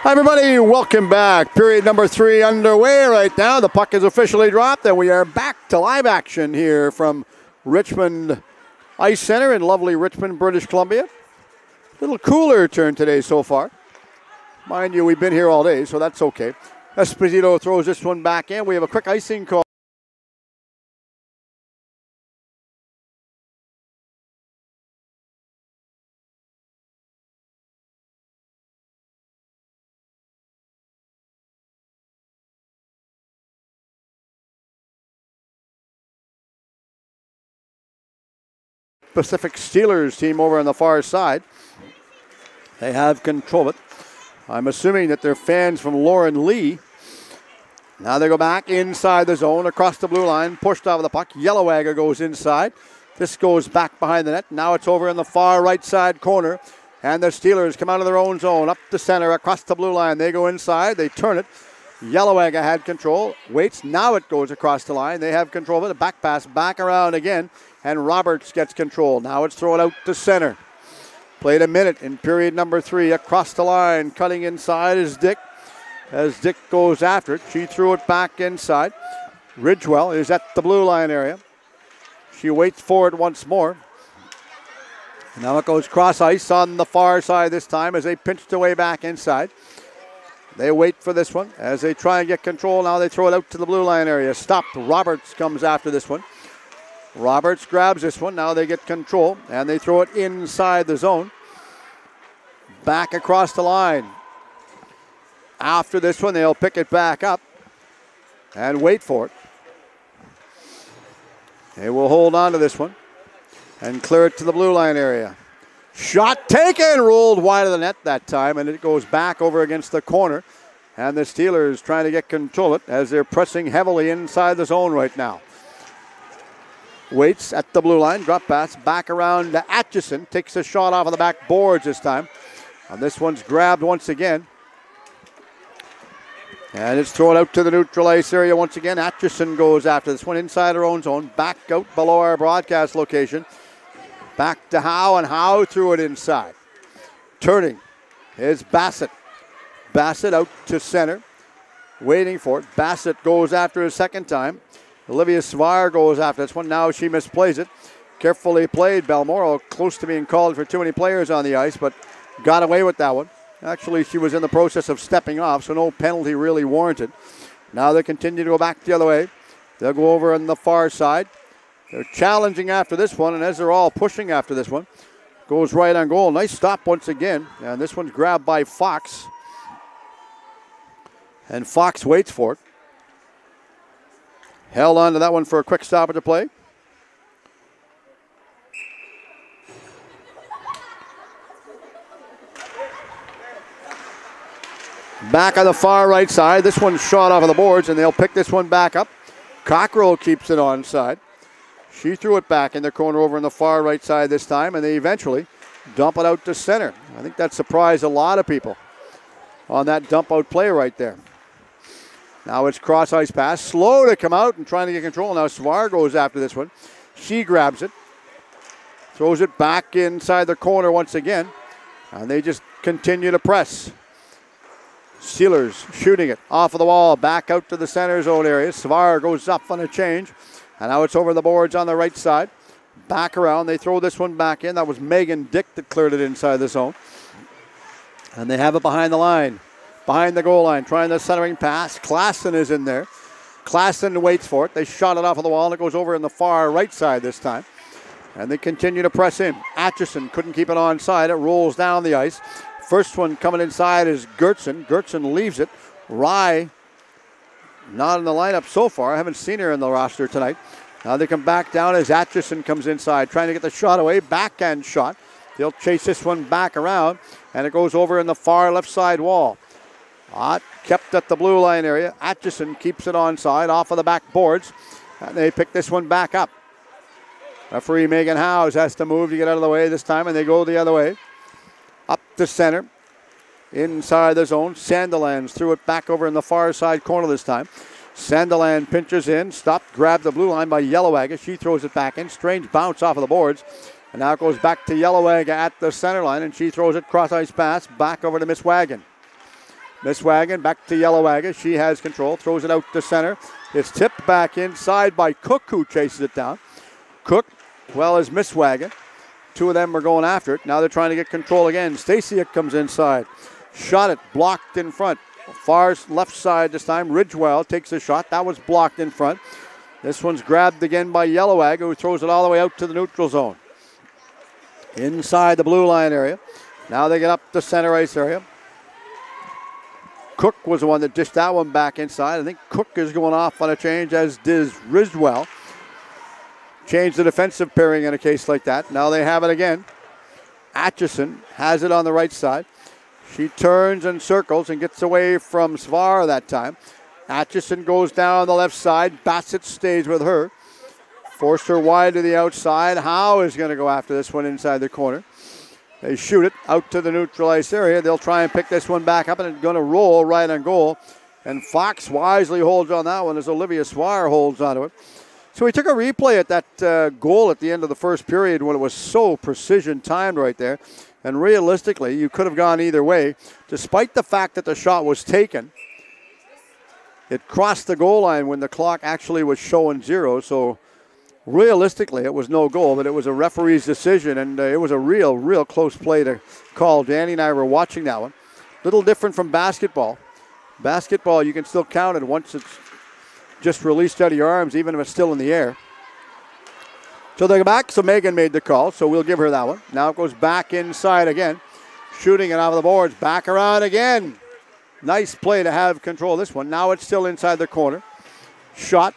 Speaker 1: Hi everybody, welcome back. Period number 3 underway right now. The puck is officially dropped and we are back to live action here from Richmond Ice Center in lovely Richmond, British Columbia. A little cooler turn today so far. Mind you, we've been here all day, so that's okay. Esposito throws this one back in. We have a quick icing call. Pacific Steelers team over on the far side. They have control of it. I'm assuming that they're fans from Lauren Lee. Now they go back inside the zone, across the blue line, pushed off of the puck. Yellowagger goes inside. This goes back behind the net. Now it's over in the far right side corner. And the Steelers come out of their own zone, up the center, across the blue line. They go inside, they turn it. Yellowagger had control, waits, now it goes across the line. They have control of it, a back pass, back around again. And Roberts gets control. Now it's thrown out to center. Played a minute in period number 3. Across the line, cutting inside is Dick. As Dick goes after it, she threw it back inside. Ridgewell is at the blue line area. She waits for it once more. Now it goes cross ice on the far side this time as they pinched their way back inside. They wait for this one as they try and get control. Now they throw it out to the blue line area. Stopped. Roberts comes after this one. Roberts grabs this one. Now they get control, and they throw it inside the zone. Back across the line. After this one, they'll pick it back up and wait for it. They will hold on to this one and clear it to the blue line area. Shot taken, rolled wide of the net that time, and it goes back over against the corner. And the Steelers trying to get control of it as they're pressing heavily inside the zone right now. Waits at the blue line, drop pass, back around to Atchison. Takes a shot off of the back boards this time. And this one's grabbed once again. And it's thrown out to the neutral ice area once again. Atchison goes after this one inside her own zone. Back out below our broadcast location. Back to Howe, and Howe threw it inside. Turning is Bassett. Bassett out to center. Waiting for it. Bassett goes after a second time. Olivia Svar goes after this one. Now she misplays it. Carefully played. Balmorial close to being called for too many players on the ice, but got away with that one. Actually, she was in the process of stepping off, so no penalty really warranted. Now they continue to go back the other way. They'll go over on the far side. They're challenging after this one, and as they're all pushing after this one, goes right on goal. Nice stop once again, and this one's grabbed by Fox. And Fox waits for it. Held on to that one for a quick stoppage of play. Back on the far right side. This one's shot off of the boards, and they'll pick this one back up. Cockrell keeps it onside. She threw it back in the corner over on the far right side this time, and they eventually dump it out to center. I think that surprised a lot of people on that dump out play right there. Now it's cross ice pass. Slow to come out and trying to get control. Now Svar goes after this one. She grabs it. Throws it back inside the corner once again. And they just continue to press. Steelers shooting it off of the wall. Back out to the center zone area. Svar goes up on a change. And now it's over the boards on the right side. Back around. They throw this one back in. That was Megan Dick that cleared it inside the zone. And they have it behind the line. Behind the goal line, trying the centering pass. Klassen is in there. Klassen waits for it. They shot it off of the wall, and it goes over in the far right side this time. And they continue to press in. Atchison couldn't keep it onside. It rolls down the ice. First one coming inside is Gertson. Gertson leaves it. Rye, not in the lineup so far. I haven't seen her in the roster tonight. Now they come back down as Atchison comes inside, trying to get the shot away. Backhand shot. They'll chase this one back around, and it goes over in the far left side wall. Ott kept at the blue line area. Atchison keeps it onside, off of the back boards. And they pick this one back up. Referee Megan Howes has to move to get out of the way this time, and they go the other way. Up the center. Inside the zone. Sandilands threw it back over in the far side corner this time. Sandiland pinches in. Stopped, grabbed the blue line by Yellowagger. She throws it back in. Strange bounce off of the boards. And now it goes back to Yellowagger at the center line, and she throws it cross ice pass back over to Miss Wagon. Misswagen back to Yellowwagon. She has control. Throws it out to center. It's tipped back inside by Cook, who chases it down. Cook, well as Misswagen. Two of them are going after it. Now they're trying to get control again. Stacey comes inside. Shot it. Blocked in front. Far left side this time. Ridgewell takes a shot. That was blocked in front. This one's grabbed again by Yellowwagon, who throws it all the way out to the neutral zone. Inside the blue line area. Now they get up the center ice area. Cook was the one that dished that one back inside. I think Cook is going off on a change, as does Ridgewell. Change the defensive pairing in a case like that. Now they have it again. Atchison has it on the right side. She turns and circles and gets away from Svara that time. Atchison goes down the left side. Bassett stays with her. Forced her wide to the outside. Howe is going to go after this one inside the corner. They shoot it out to the neutral ice area. They'll try and pick this one back up, and it's going to roll right on goal. And Fox wisely holds on that one as Olivia Swire holds onto it. So we took a replay at that goal at the end of the first period when it was so precision timed right there. And realistically, you could have gone either way. Despite the fact that the shot was taken, it crossed the goal line when the clock actually was showing 0. So realistically, it was no goal, but it was a referee's decision, and it was a real close play to call. Danny and I were watching that one. Little different from basketball. Basketball, you can still count it once it's just released out of your arms, even if it's still in the air. So they go back, so Megan made the call, so we'll give her that one. Now it goes back inside again. Shooting it out of the boards, back around again. Nice play to have control of this one. Now it's still inside the corner. Shot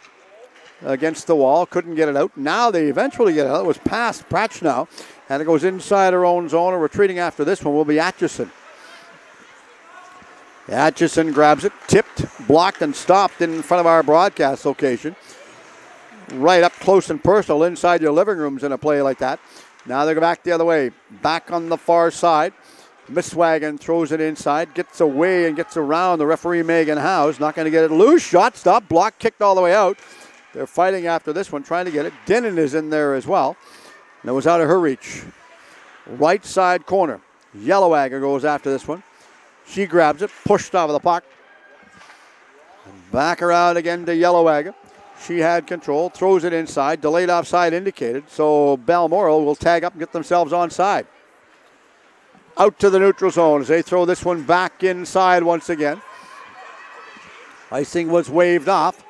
Speaker 1: against the wall, couldn't get it out. Now they eventually get it out. It was past Pratch now, and it goes inside her own zone. And retreating after this one will be Atchison. Atchison grabs it, tipped, blocked, and stopped in front of our broadcast location. Right up close and personal inside your living rooms in a play like that. Now they go back the other way. Back on the far side. Misswagen throws it inside, gets away and gets around the referee Megan Howe's. Not going to get it loose. Shot, stop, block, kicked all the way out. They're fighting after this one, trying to get it. Denon is in there as well. And it was out of her reach. Right side corner. Yellowwagon goes after this one. She grabs it, pushed off of the puck. Back around again to Yellowwagon. She had control, throws it inside. Delayed offside indicated, so Balmorial will tag up and get themselves onside. Out to the neutral zone as they throw this one back inside once again. Icing was waved off.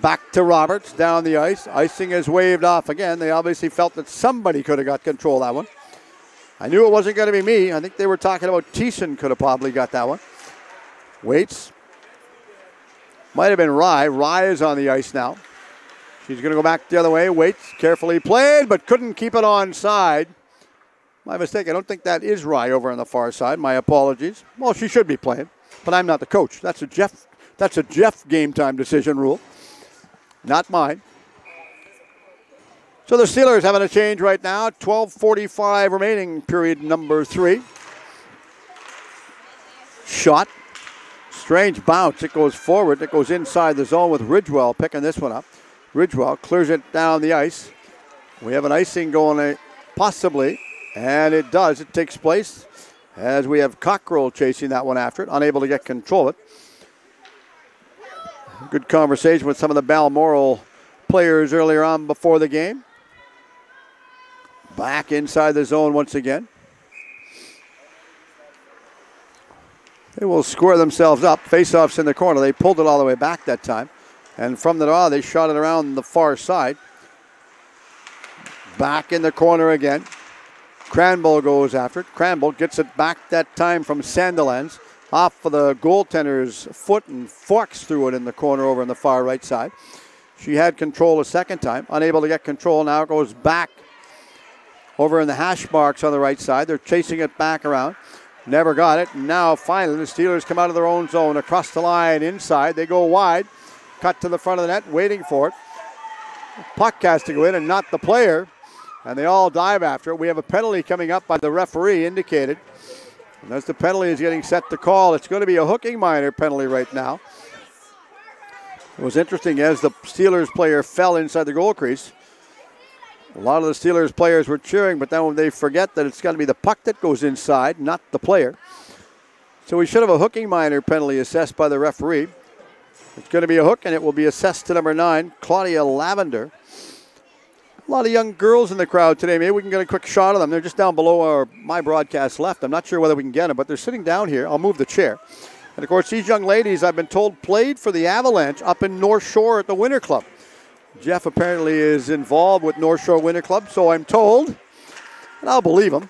Speaker 1: Back to Roberts down the ice. Icing is waved off again. They obviously felt that somebody could have got control of that one. I knew it wasn't going to be me. I think they were talking about Thiessen could have probably got that one. Waits. Might have been Rye. Rye is on the ice now. She's going to go back the other way. Waits, carefully played, but couldn't keep it onside. My mistake. I don't think that is Rye over on the far side. My apologies. Well, she should be playing, but I'm not the coach. That's a Jeff game time decision rule, not mine. So the Steelers having a change right now. 12:45 remaining, period number 3. Shot. Strange bounce. It goes forward. It goes inside the zone with Ridgewell picking this one up. Ridgewell clears it down the ice. We have an icing going possibly, and it does. It takes place as we have Cockrell chasing that one after it, unable to get control of it. Good conversation with some of the Balmoral players earlier on before the game. Back inside the zone once again. They will square themselves up. Face-offs in the corner. They pulled it all the way back that time. And from the draw, they shot it around the far side. Back in the corner again. Cranbowl goes after it. Cranbowl gets it back that time from Sandilands. Off of the goaltender's foot, and Fox threw it in the corner over on the far right side. She had control a second time. Unable to get control. Now it goes back over in the hash marks on the right side. They're chasing it back around. Never got it. Now finally the Steelers come out of their own zone. Across the line inside. They go wide. Cut to the front of the net. Waiting for it. Puck has to go in and not the player. And they all dive after it. We have a penalty coming up by the referee indicated. And as the penalty is getting set to call, it's going to be a hooking minor penalty right now. It was interesting as the Steelers player fell inside the goal crease. A lot of the Steelers players were cheering, but then when they forget that it's got to be the puck that goes inside, not the player. So we should have a hooking minor penalty assessed by the referee. It's going to be a hook, and it will be assessed to number 9, Claudia Lavender. A lot of young girls in the crowd today. Maybe we can get a quick shot of them. They're just down below my broadcast left. I'm not sure whether we can get them, but they're sitting down here. I'll move the chair. And, of course, these young ladies, I've been told, played for the Avalanche up in North Shore at the Winter Club. Jeff apparently is involved with North Shore Winter Club, so I'm told, and I'll believe him.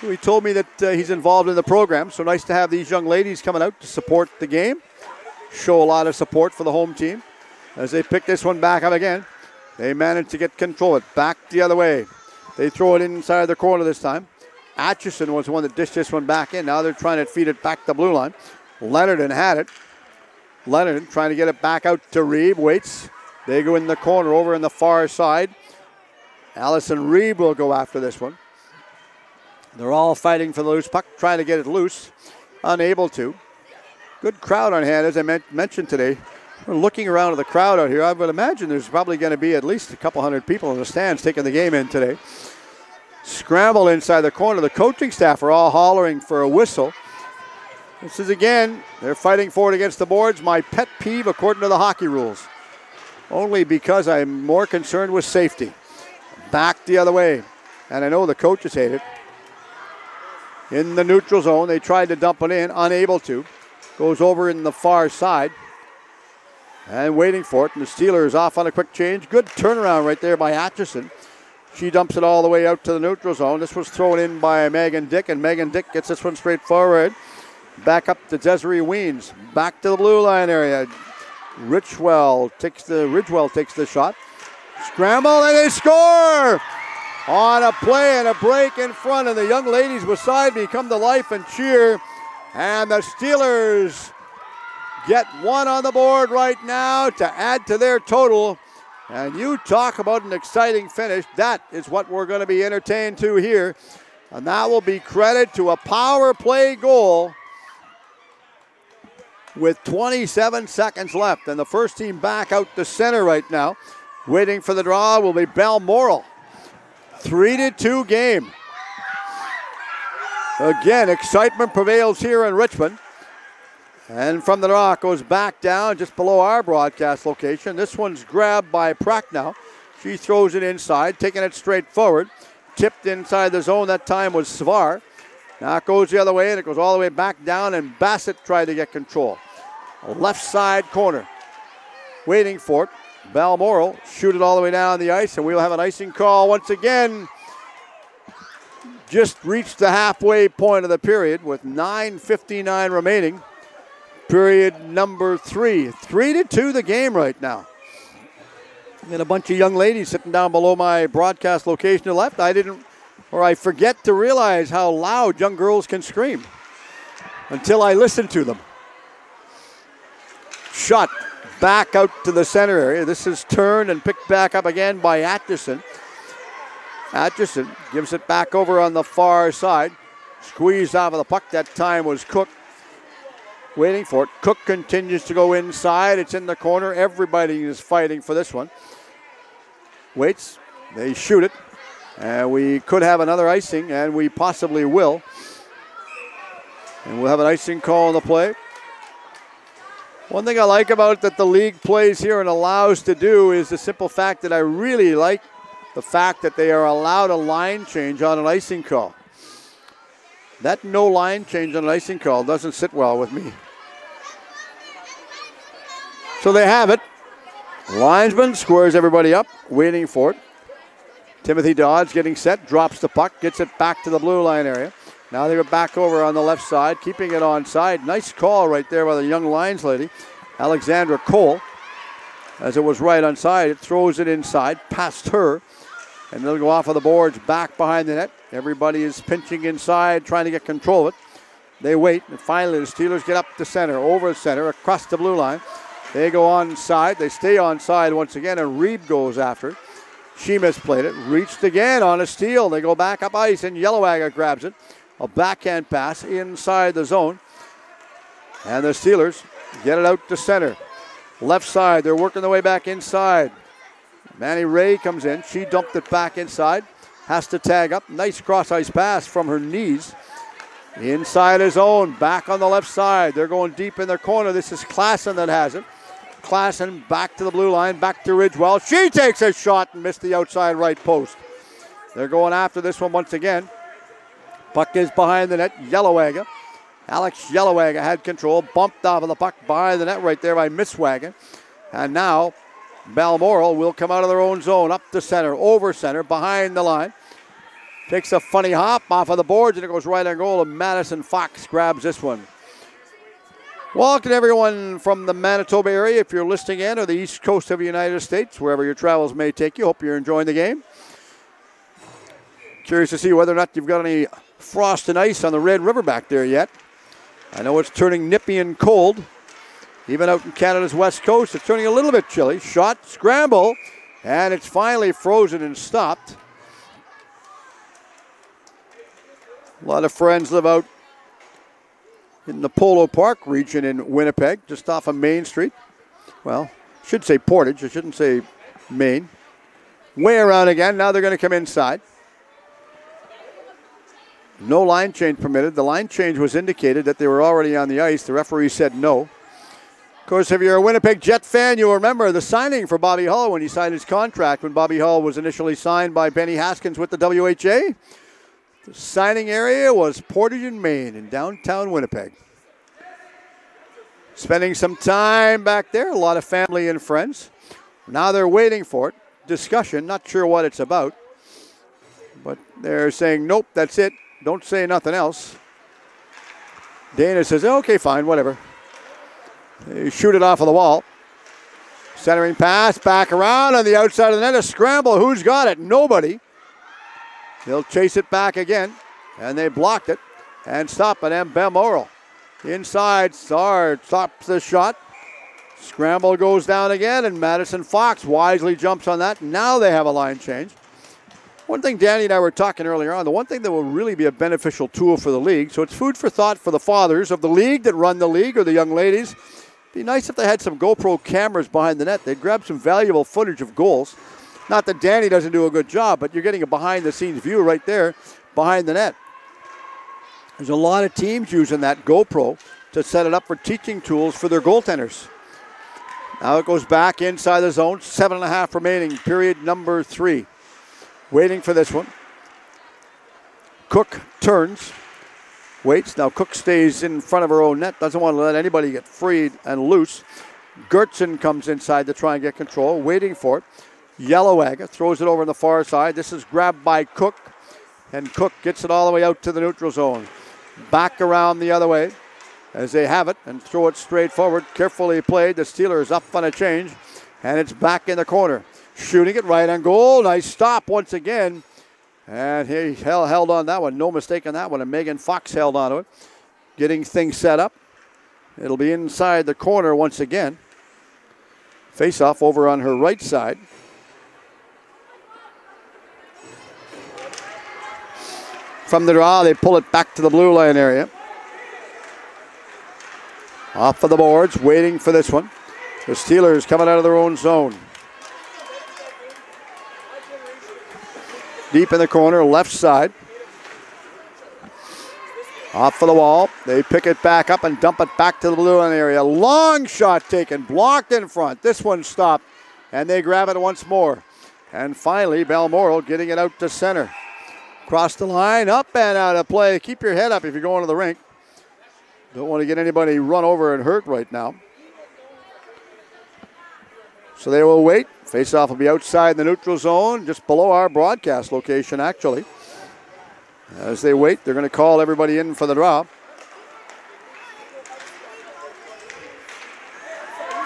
Speaker 1: He told me that he's involved in the program, so nice to have these young ladies coming out to support the game, show a lot of support for the home team. As they pick this one back up again, they manage to get control of it back the other way. They throw it inside the corner this time. Atchison was the one that dished this one back in. Now they're trying to feed it back to the blue line. Leonardon had it. Leonardon trying to get it back out to Reeb. Waits. They go in the corner over in the far side. Allison Reeb will go after this one. They're all fighting for the loose puck, trying to get it loose. Unable to. Good crowd on hand, as I mentioned today. We're looking around at the crowd out here. I would imagine there's probably going to be at least a couple hundred people in the stands taking the game in today. Scramble inside the corner. The coaching staff are all hollering for a whistle. This is again, they're fighting for it against the boards. My pet peeve according to the hockey rules. Only because I'm more concerned with safety. Back the other way. And I know the coaches hate it. In the neutral zone, they tried to dump it in, unable to. Goes over in the far side. And waiting for it. And the Steelers off on a quick change. Good turnaround right there by Atchison. She dumps it all the way out to the neutral zone. This was thrown in by Megan Dick, and Megan Dick gets this one straight forward. Back up to Desiree Weens. Back to the blue line area. Ridgewell takes the shot. Scramble, and they score! On a play and a break in front, and the young ladies beside me come to life and cheer. And the Steelers get one on the board right now to add to their total. And you talk about an exciting finish. That is what we're going to be entertained to here. And that will be credit to a power play goal with 27 seconds left. And the first team back out to center right now. Waiting for the draw will be Balmoral. 3-2 game. Again, excitement prevails here in Richmond. And from the draw goes back down just below our broadcast location. This one's grabbed by Pracknow. She throws it inside, taking it straight forward. Tipped inside the zone. That time was Svar. Now it goes the other way, and it goes all the way back down, and Bassett tried to get control. Left side corner. Waiting for it. Balmoral shoot it all the way down the ice, and we'll have an icing call once again. Just reached the halfway point of the period with 9:59 remaining. Period number 3. 3-2 the game right now. And a bunch of young ladies sitting down below my broadcast location to the left. I forget to realize how loud young girls can scream until I listen to them. Shot back out to the center area. This is turned and picked back up again by Atchison. Atchison gives it back over on the far side. Squeezed out of the puck. That time was Cook. Waiting for it. Cook continues to go inside. It's in the corner. Everybody is fighting for this one. Waits. They shoot it. And we could have another icing, and we possibly will. And we'll have an icing call on the play. One thing I like about it that the league plays here and allows to do is the simple fact that I really like the fact that they are allowed a line change on an icing call. That no line change on an icing call doesn't sit well with me. So they have it. Linesman squares everybody up, waiting for it. Timothy Dodds getting set, drops the puck, gets it back to the blue line area. Now they go back over on the left side, keeping it onside. Nice call right there by the young lines lady, Alexandra Cole. As it was right onside, it throws it inside, past her. And they'll go off of the boards back behind the net. Everybody is pinching inside, trying to get control of it. They wait, and finally the Steelers get up to center, over the center, across the blue line. They go onside. They stay onside once again, and Reeb goes after it. She misplayed it. Reached again on a steal. They go back up ice, and Yellowagger grabs it. A backhand pass inside the zone. And the Steelers get it out to center. Left side, they're working their way back inside. Manny Ray comes in. She dumped it back inside. Has to tag up. Nice cross-ice pass from her knees.
Speaker 3: Inside his own, back on the left side. They're going deep in their corner. This is Klassen that has it. Klassen back to the blue line, back to Ridgewell. She takes a shot and missed the outside right post. They're going after this one once again. Puck is behind the net. Yellowagger. Alex Yellowagger had control. Bumped off of the puck behind the net right there by Misswagon. And now Balmoral will come out of their own zone. Up the center, over center, behind the line. Takes a funny hop off of the boards and it goes right on goal. And Madison Fox grabs this one. Welcome to everyone from the Manitoba area. If you're listening in, or the east coast of the United States, wherever your travels may take you. Hope you're enjoying the game. Curious to see whether or not you've got any frost and ice on the Red River back there yet. I know it's turning nippy and cold. Even out in Canada's west coast, it's turning a little bit chilly. Shot, scramble, and it's finally frozen and stopped. A lot of friends live out in the Polo Park region in Winnipeg, just off of Main Street. Well, I should say Portage, I shouldn't say Main. Way around again, now they're going to come inside. No line change permitted. The line change was indicated that they were already on the ice. The referee said no. Of course, if you're a Winnipeg Jet fan, you'll remember the signing for Bobby Hull when he signed his contract when Bobby Hull was initially signed by Benny Haskins with the WHA. The signing area was Portage and Main in downtown Winnipeg. Spending some time back there, a lot of family and friends. Now they're waiting for it. Discussion, not sure what it's about. But they're saying, nope, that's it. Don't say nothing else. Dana says, okay, fine, whatever. They shoot it off of the wall. Centering pass, back around on the outside of the net. A scramble. Who's got it? Nobody. They'll chase it back again. And they blocked it. And stop it. And Balmoral. Inside, Sard stops the shot. Scramble goes down again. And Madison Fox wisely jumps on that. Now they have a line change. One thing Danny and I were talking earlier on, the one thing that will really be a beneficial tool for the league, so it's food for thought for the fathers of the league that run the league or the young ladies. It'd be nice if they had some GoPro cameras behind the net. They'd grab some valuable footage of goals. Not that Danny doesn't do a good job, but you're getting a behind-the-scenes view right there behind the net. There's a lot of teams using that GoPro to set it up for teaching tools for their goaltenders. Now it goes back inside the zone. 7.5 remaining, period number 3. Waiting for this one. Cook turns. Waits. Now Cook stays in front of her own net. Doesn't want to let anybody get freed and loose. Gertson comes inside to try and get control. Waiting for it. Yellowagger throws it over on the far side. This is grabbed by Cook. And Cook gets it all the way out to the neutral zone. Back around the other way as they have it and throw it straight forward. Carefully played. The Steelers up on a change. And it's back in the corner. Shooting it right on goal. Nice stop once again. And he held on that one. No mistake on that one. And Megan Fox held on to it. Getting things set up. It'll be inside the corner once again. Face-off over on her right side. From the draw, they pull it back to the blue line area. Off of the boards, waiting for this one. The Steelers coming out of their own zone. Deep in the corner, left side. Off of the wall. They pick it back up and dump it back to the blue line area. Long shot taken, blocked in front. This one stopped, and they grab it once more. And finally, Balmoral getting it out to center. Cross the line, up and out of play. Keep your head up if you're going to the rink. Don't want to get anybody run over and hurt right now. So they will wait. Face-off will be outside the neutral zone, just below our broadcast location, actually. As they wait, they're going to call everybody in for the draw.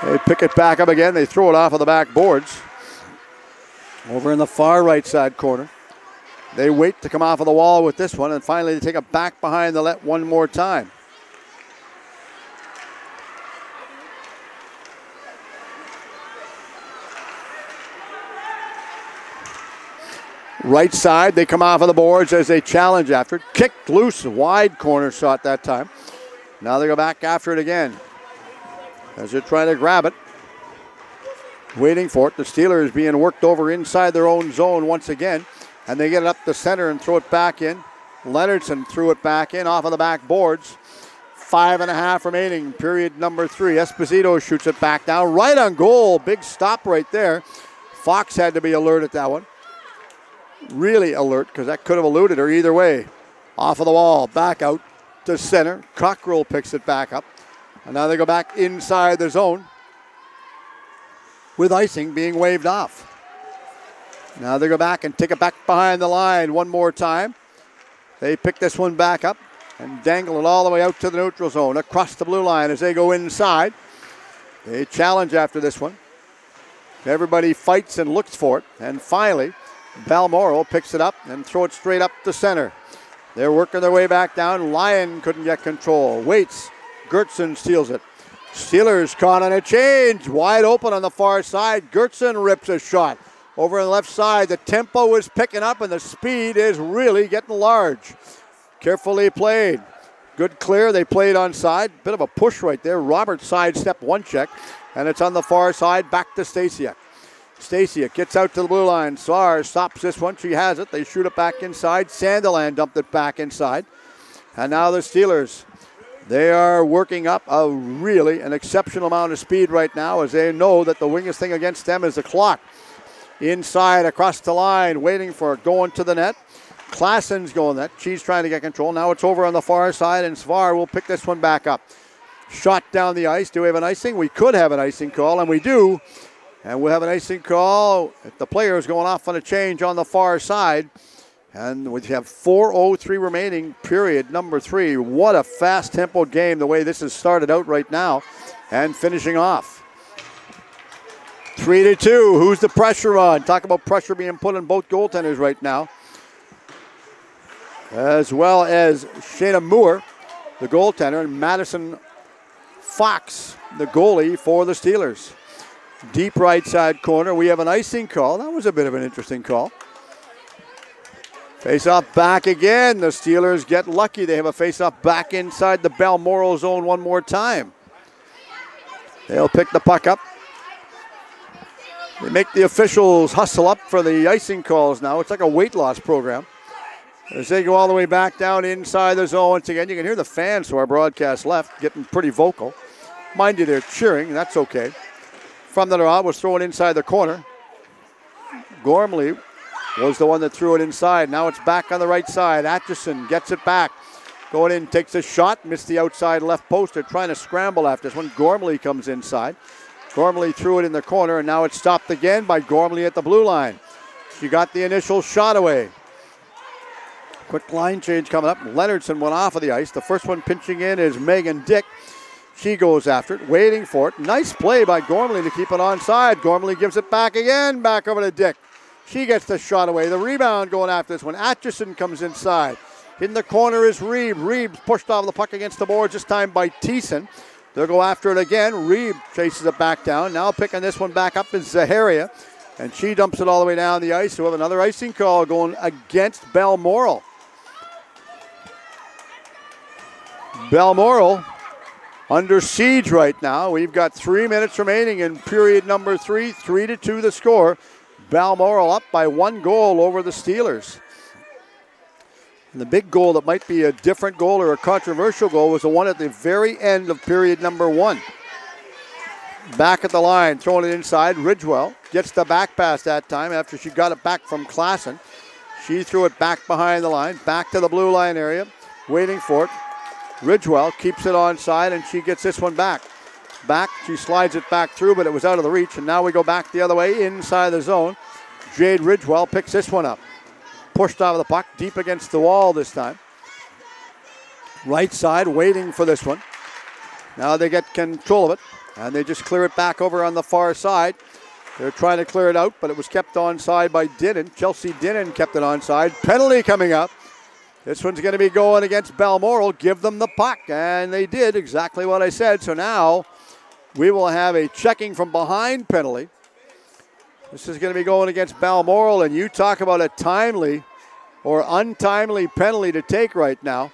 Speaker 3: They pick it back up again. They throw it off of the back boards. Over in the far right side corner. They wait to come off of the wall with this one, and finally they take it back behind the net one more time. Right side, they come off of the boards as they challenge after it. Kicked loose, wide corner shot that time. Now they go back after it again as they're trying to grab it. Waiting for it. The Steelers being worked over inside their own zone once again. And they get it up the center and throw it back in. Leonardson threw it back in off of the backboards. 5.5 remaining, period number 3. Esposito shoots it back down, right on goal. Big stop right there. Fox had to be alert at that one. Really alert, because that could have eluded her either way. Off of the wall, back out to center. Cockrell picks it back up. And now they go back inside the zone with icing being waved off. Now they go back and take it back behind the line one more time. They pick this one back up and dangle it all the way out to the neutral zone, across the blue line as they go inside. They challenge after this one. Everybody fights and looks for it. And finally, Balmorial picks it up and throw it straight up the center. They're working their way back down. Lyon couldn't get control. Waits. Gertson steals it. Steelers caught on a change. Wide open on the far side. Gertson rips a shot. Over on the left side, the tempo is picking up and the speed is really getting large. Carefully played. Good clear. They played onside. Bit of a push right there. Roberts sidestepped one check. And it's on the far side. Back to Stasiak. Stasiak gets out to the blue line. Saar stops this one. She has it. They shoot it back inside. Sandeland dumped it back inside. And now the Steelers, they are working up an exceptional amount of speed right now, as they know that the biggest thing against them is the clock. Inside, across the line, waiting for it, going to the net. Klassen's going net. She's trying to get control. Now it's over on the far side, and Svar will pick this one back up. Shot down the ice. Do we have an icing? We could have an icing call, and we do. And we'll have an icing call. The player is going off on a change on the far side. And we have 4:03 remaining, period number 3. What a fast-tempo game, the way this has started out right now. And finishing off. 3-2. Who's the pressure on? Talk about pressure being put on both goaltenders right now. As well as Shayna Moore, the goaltender, and Madison Fox, the goalie for the Steelers. Deep right side corner. We have an icing call. That was a bit of an interesting call. Face-off back again. The Steelers get lucky. They have a face-off back inside the Balmoral zone one more time. They'll pick the puck up. They make the officials hustle up for the icing calls now. It's like a weight loss program. As they go all the way back down inside the zone. Once again, you can hear the fans to our broadcast left getting pretty vocal. Mind you, they're cheering. That's okay. From the draw was thrown inside the corner. Gormley was the one that threw it inside. Now it's back on the right side. Atchison gets it back. Going in, takes a shot. Missed the outside left post. They're trying to scramble after this one. Gormley comes inside. Gormley threw it in the corner, and now it's stopped again by Gormley at the blue line. She got the initial shot away. Quick line change coming up. Leonardson went off of the ice. The first one pinching in is Megan Dick. She goes after it, waiting for it. Nice play by Gormley to keep it onside. Gormley gives it back again, back over to Dick. She gets the shot away. The rebound going after this one. Atchison comes inside. In the corner is Reeb. Reeb's pushed off the puck against the boards, this time by Thiessen. They'll go after it again. Reeb chases it back down. Now picking this one back up is Zaharia. And she dumps it all the way down the ice. So we have another icing call going against Balmoral. Balmoral under siege right now. We've got 3 minutes remaining in period number 3. 3-2 the score. Balmoral up by 1 goal over the Steelers. And the big goal that might be a different goal or a controversial goal was the one at the very end of period number 1. Back at the line, throwing it inside. Ridgewell gets the back pass that time after she got it back from Klassen. She threw it back behind the line, back to the blue line area, waiting for it. Ridgewell keeps it onside, and she gets this one back. She slides it back through, but it was out of the reach, and now we go back the other way inside the zone. Jade Ridgewell picks this one up. Pushed out of the puck, deep against the wall this time. Right side, waiting for this one. Now they get control of it, and they just clear it back over on the far side. They're trying to clear it out, but it was kept onside by Dinnan. Chelsea Dinnan kept it onside. Penalty coming up. This one's going to be going against Balmoral. Give them the puck, and they did exactly what I said. So now we will have a checking from behind penalty. This is going to be going against Balmoral, and you talk about a timely or untimely penalty to take right now.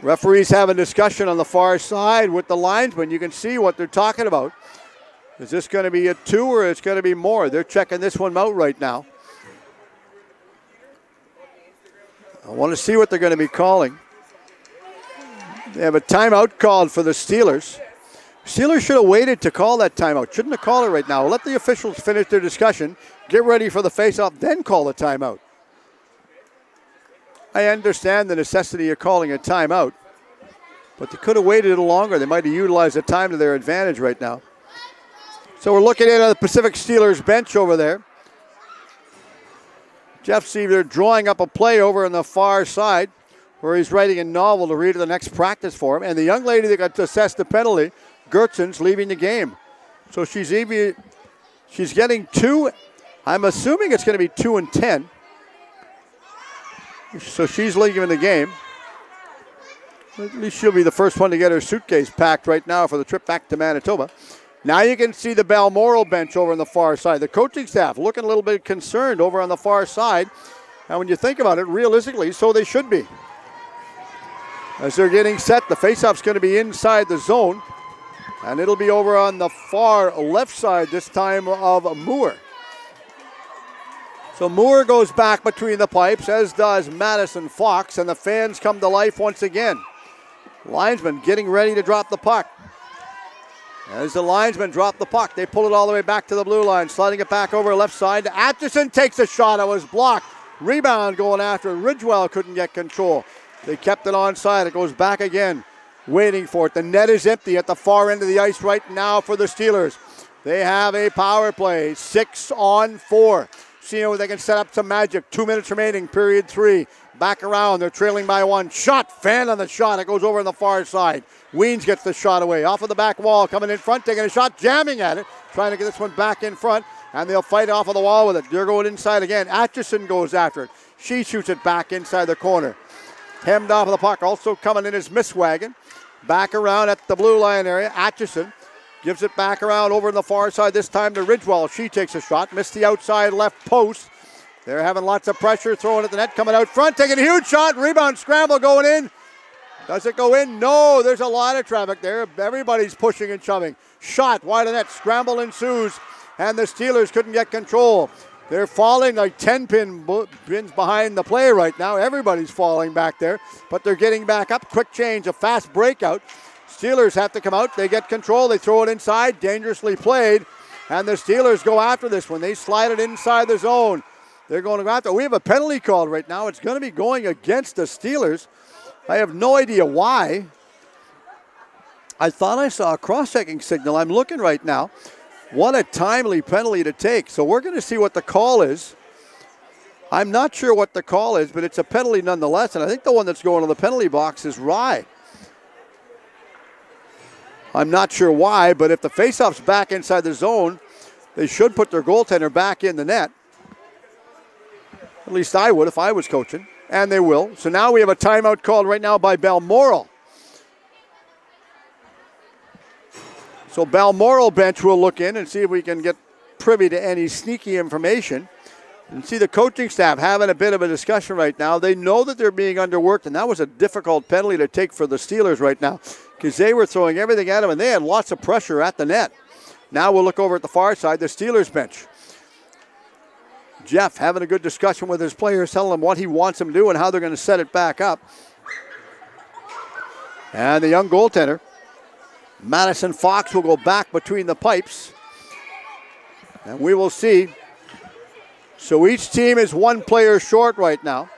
Speaker 3: Referees having discussion on the far side with the linesman. You can see what they're talking about. Is this going to be a 2 or it's going to be more? They're checking this one out right now. I want to see what they're going to be calling. They have a timeout called for the Steelers. Steelers should have waited to call that timeout. Shouldn't have called it right now. Let the officials finish their discussion, get ready for the face-off, then call the timeout. I understand the necessity of calling a timeout, but they could have waited a little longer. They might have utilized the time to their advantage right now. So we're looking at the Pacific Steelers bench over there. Jeff Seaver drawing up a play over on the far side where he's writing a novel to read at the next practice for him. And the young lady that got assessed the penalty, Gertson's leaving the game. So she's getting 2. I'm assuming it's going to be 2 and 10. So she's leaving the game. At least she'll be the first one to get her suitcase packed right now for the trip back to Manitoba. Now you can see the Balmoral bench over on the far side. The coaching staff looking a little bit concerned over on the far side. And when you think about it, realistically, so they should be. As they're getting set, the faceoff's going to be inside the zone. And it'll be over on the far left side this time of Moore. So Moore goes back between the pipes, as does Madison Fox, and the fans come to life once again. Linesman getting ready to drop the puck. As the linesmen drop the puck, they pull it all the way back to the blue line, sliding it back over left side. Atchison takes a shot. It was blocked. Rebound going after. Ridgewell couldn't get control. They kept it onside. It goes back again, waiting for it. The net is empty at the far end of the ice right now for the Steelers. They have a power play, 6-on-4. Seeing if they can set up some magic. 2 minutes remaining, period 3. Back around, they're trailing by 1. Shot, fan on the shot. It goes over on the far side. Weens gets the shot away. Off of the back wall, coming in front, taking a shot, jamming at it. Trying to get this one back in front, and they'll fight off of the wall with it. They're going inside again. Atchison goes after it. She shoots it back inside the corner. Hemmed off of the puck. Also coming in is Misswagon. Back around at the blue line area. Atchison gives it back around over on the far side, this time to Ridgewell. She takes a shot, missed the outside left post. They're having lots of pressure, throwing at the net, coming out front, taking a huge shot, rebound, scramble going in. Does it go in? No, there's a lot of traffic there. Everybody's pushing and shoving. Shot, wide of net, scramble ensues, and the Steelers couldn't get control. They're falling like 10 pins behind the play right now. Everybody's falling back there, but they're getting back up. Quick change, a fast breakout. Steelers have to come out. They get control. They throw it inside. Dangerously played. And the Steelers go after this one. They slide it inside the zone. They're going to go after. We have a penalty called right now. It's going to be going against the Steelers. I have no idea why. I thought I saw a cross-checking signal. I'm looking right now. What a timely penalty to take. So we're going to see what the call is. I'm not sure what the call is, but it's a penalty nonetheless. And I think the one that's going to the penalty box is Rye. I'm not sure why, but if the faceoff's back inside the zone, they should put their goaltender back in the net. At least I would if I was coaching, and they will. So now we have a timeout called right now by Balmoral. So Balmoral bench will look in and see if we can get privy to any sneaky information. And see the coaching staff having a bit of a discussion right now. They know that they're being underworked, and that was a difficult penalty to take for the Steelers right now because they were throwing everything at them, and they had lots of pressure at the net. Now we'll look over at the far side, the Steelers bench. Jeff having a good discussion with his players, telling them what he wants them to do and how they're going to set it back up. And the young goaltender, Madison Fox, will go back between the pipes. And we will see. So each team is one player short right now.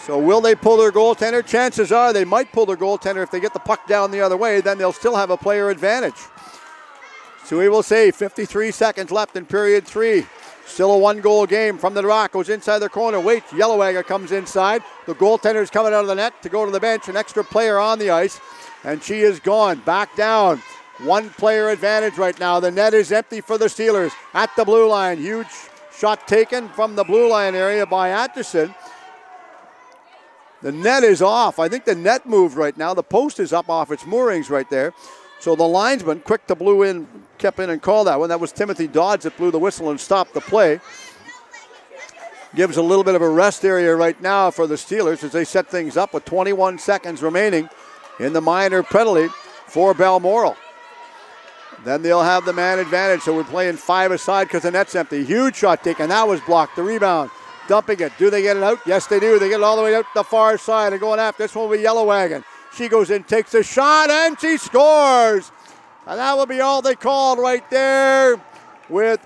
Speaker 3: So will they pull their goaltender? Chances are they might pull their goaltender if they get the puck down the other way. Then they'll still have a player advantage. So we will see 53 seconds left in period 3. Still a one-goal game from the Rock. Goes inside the corner. Waits. Yellowegger comes inside. The goaltender is coming out of the net to go to the bench. An extra player on the ice. And she is gone. Back down. One player advantage right now. The net is empty for the Steelers at the blue line. Huge shot taken from the blue line area by Atchison. The net is off. I think the net moved right now. The post is up off its moorings right there. So the linesman, quick to kept in and called that one. That was Timothy Dodds that blew the whistle and stopped the play. Gives a little bit of a rest area right now for the Steelers as they set things up with 21 seconds remaining in the minor penalty for Balmoral. Then they'll have the man advantage, so we're playing 5 aside because the net's empty. Huge shot taken. That was blocked. The rebound dumping it. Do they get it out? Yes, they do. They get it all the way out to the far side and going after this one with Yellow Wagon. She goes in, takes a shot, and she scores. And that will be all they called right there with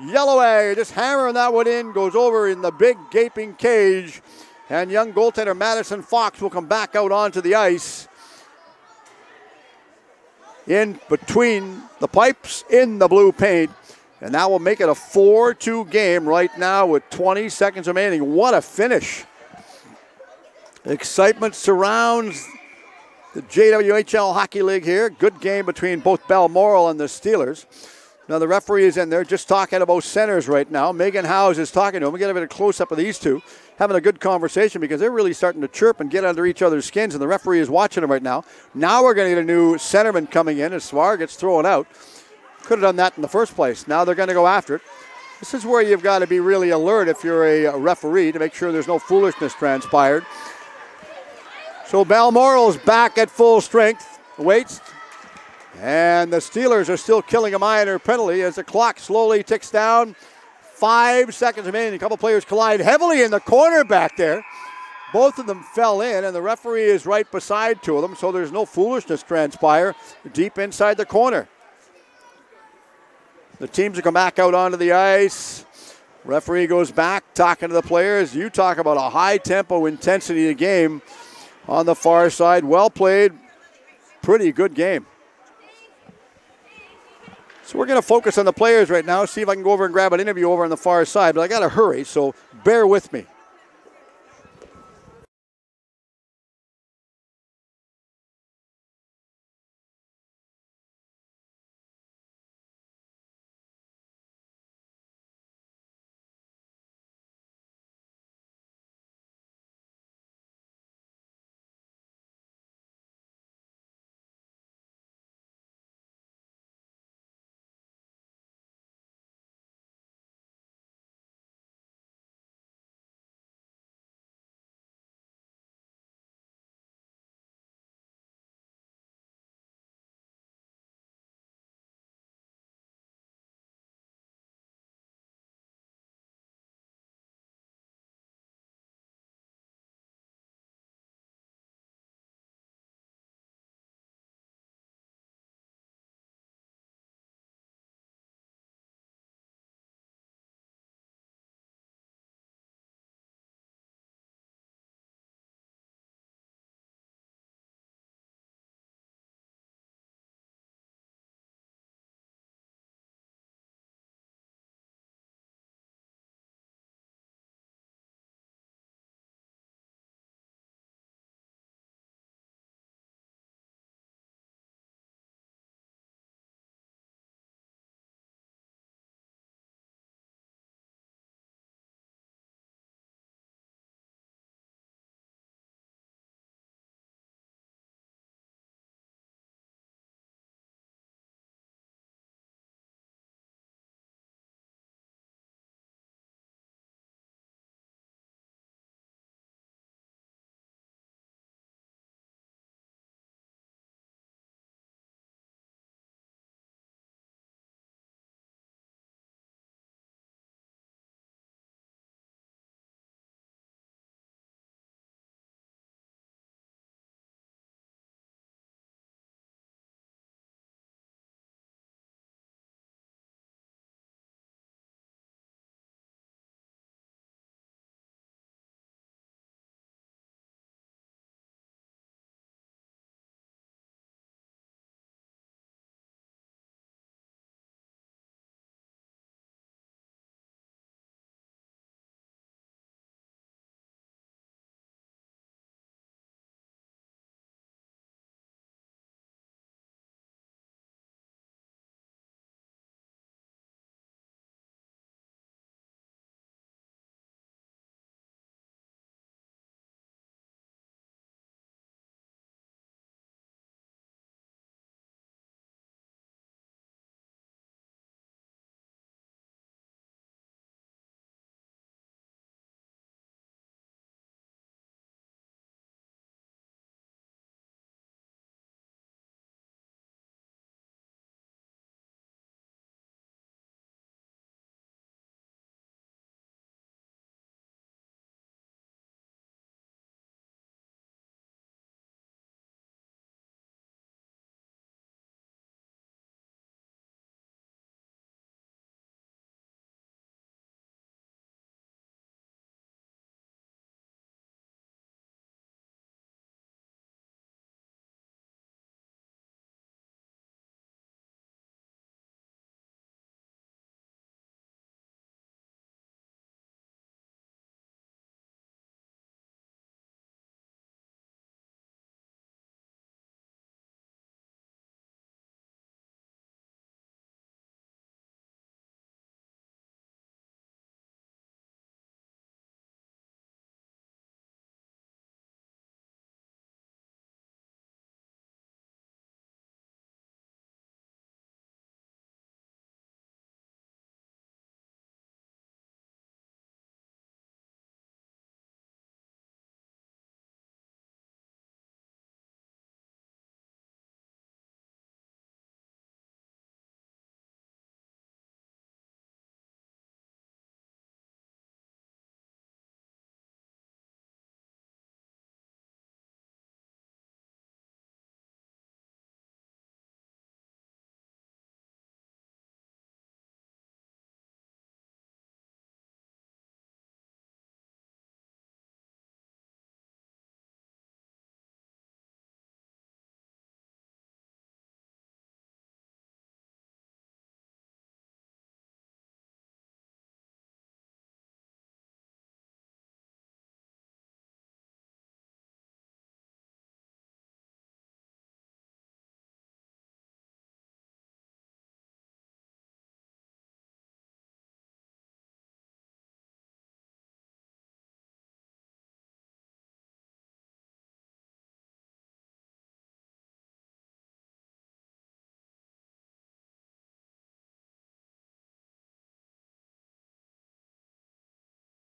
Speaker 3: Yellow Wagon. Just hammering that one in, goes over in the big gaping cage. And young goaltender Madison Fox will come back out onto the ice. In between the pipes in the blue paint. And that will make it a 4-2 game right now with 20 seconds remaining. What a finish. Excitement surrounds the JWHL Hockey League here. Good game between both Balmoral and the Steelers. Now the referee is in there just talking about centers right now. Megan Howes is talking to him. We get a bit of close-up of these two. Having a good conversation because they're really starting to chirp and get under each other's skins, and the referee is watching them right now. Now we're going to get a new centerman coming in as Svar gets thrown out. Could have done that in the first place. Now they're going to go after it. This is where you've got to be really alert if you're a referee to make sure there's no foolishness transpired. So Balmoral's back at full strength. Waits. And the Steelers are still killing a minor penalty as the clock slowly ticks down. 5 seconds remaining. A couple players collide heavily in the corner back there. Both of them fell in, and the referee is right beside two of them, so there's no foolishness transpire deep inside the corner. The teams will come back out onto the ice. Referee goes back, talking to the players. You talk about a high-tempo intensity of game on the far side. Well played. Pretty good game. So we're going to focus on the players right now, see if I can go over and grab an interview over on the far side, but I got to hurry, so bear with me.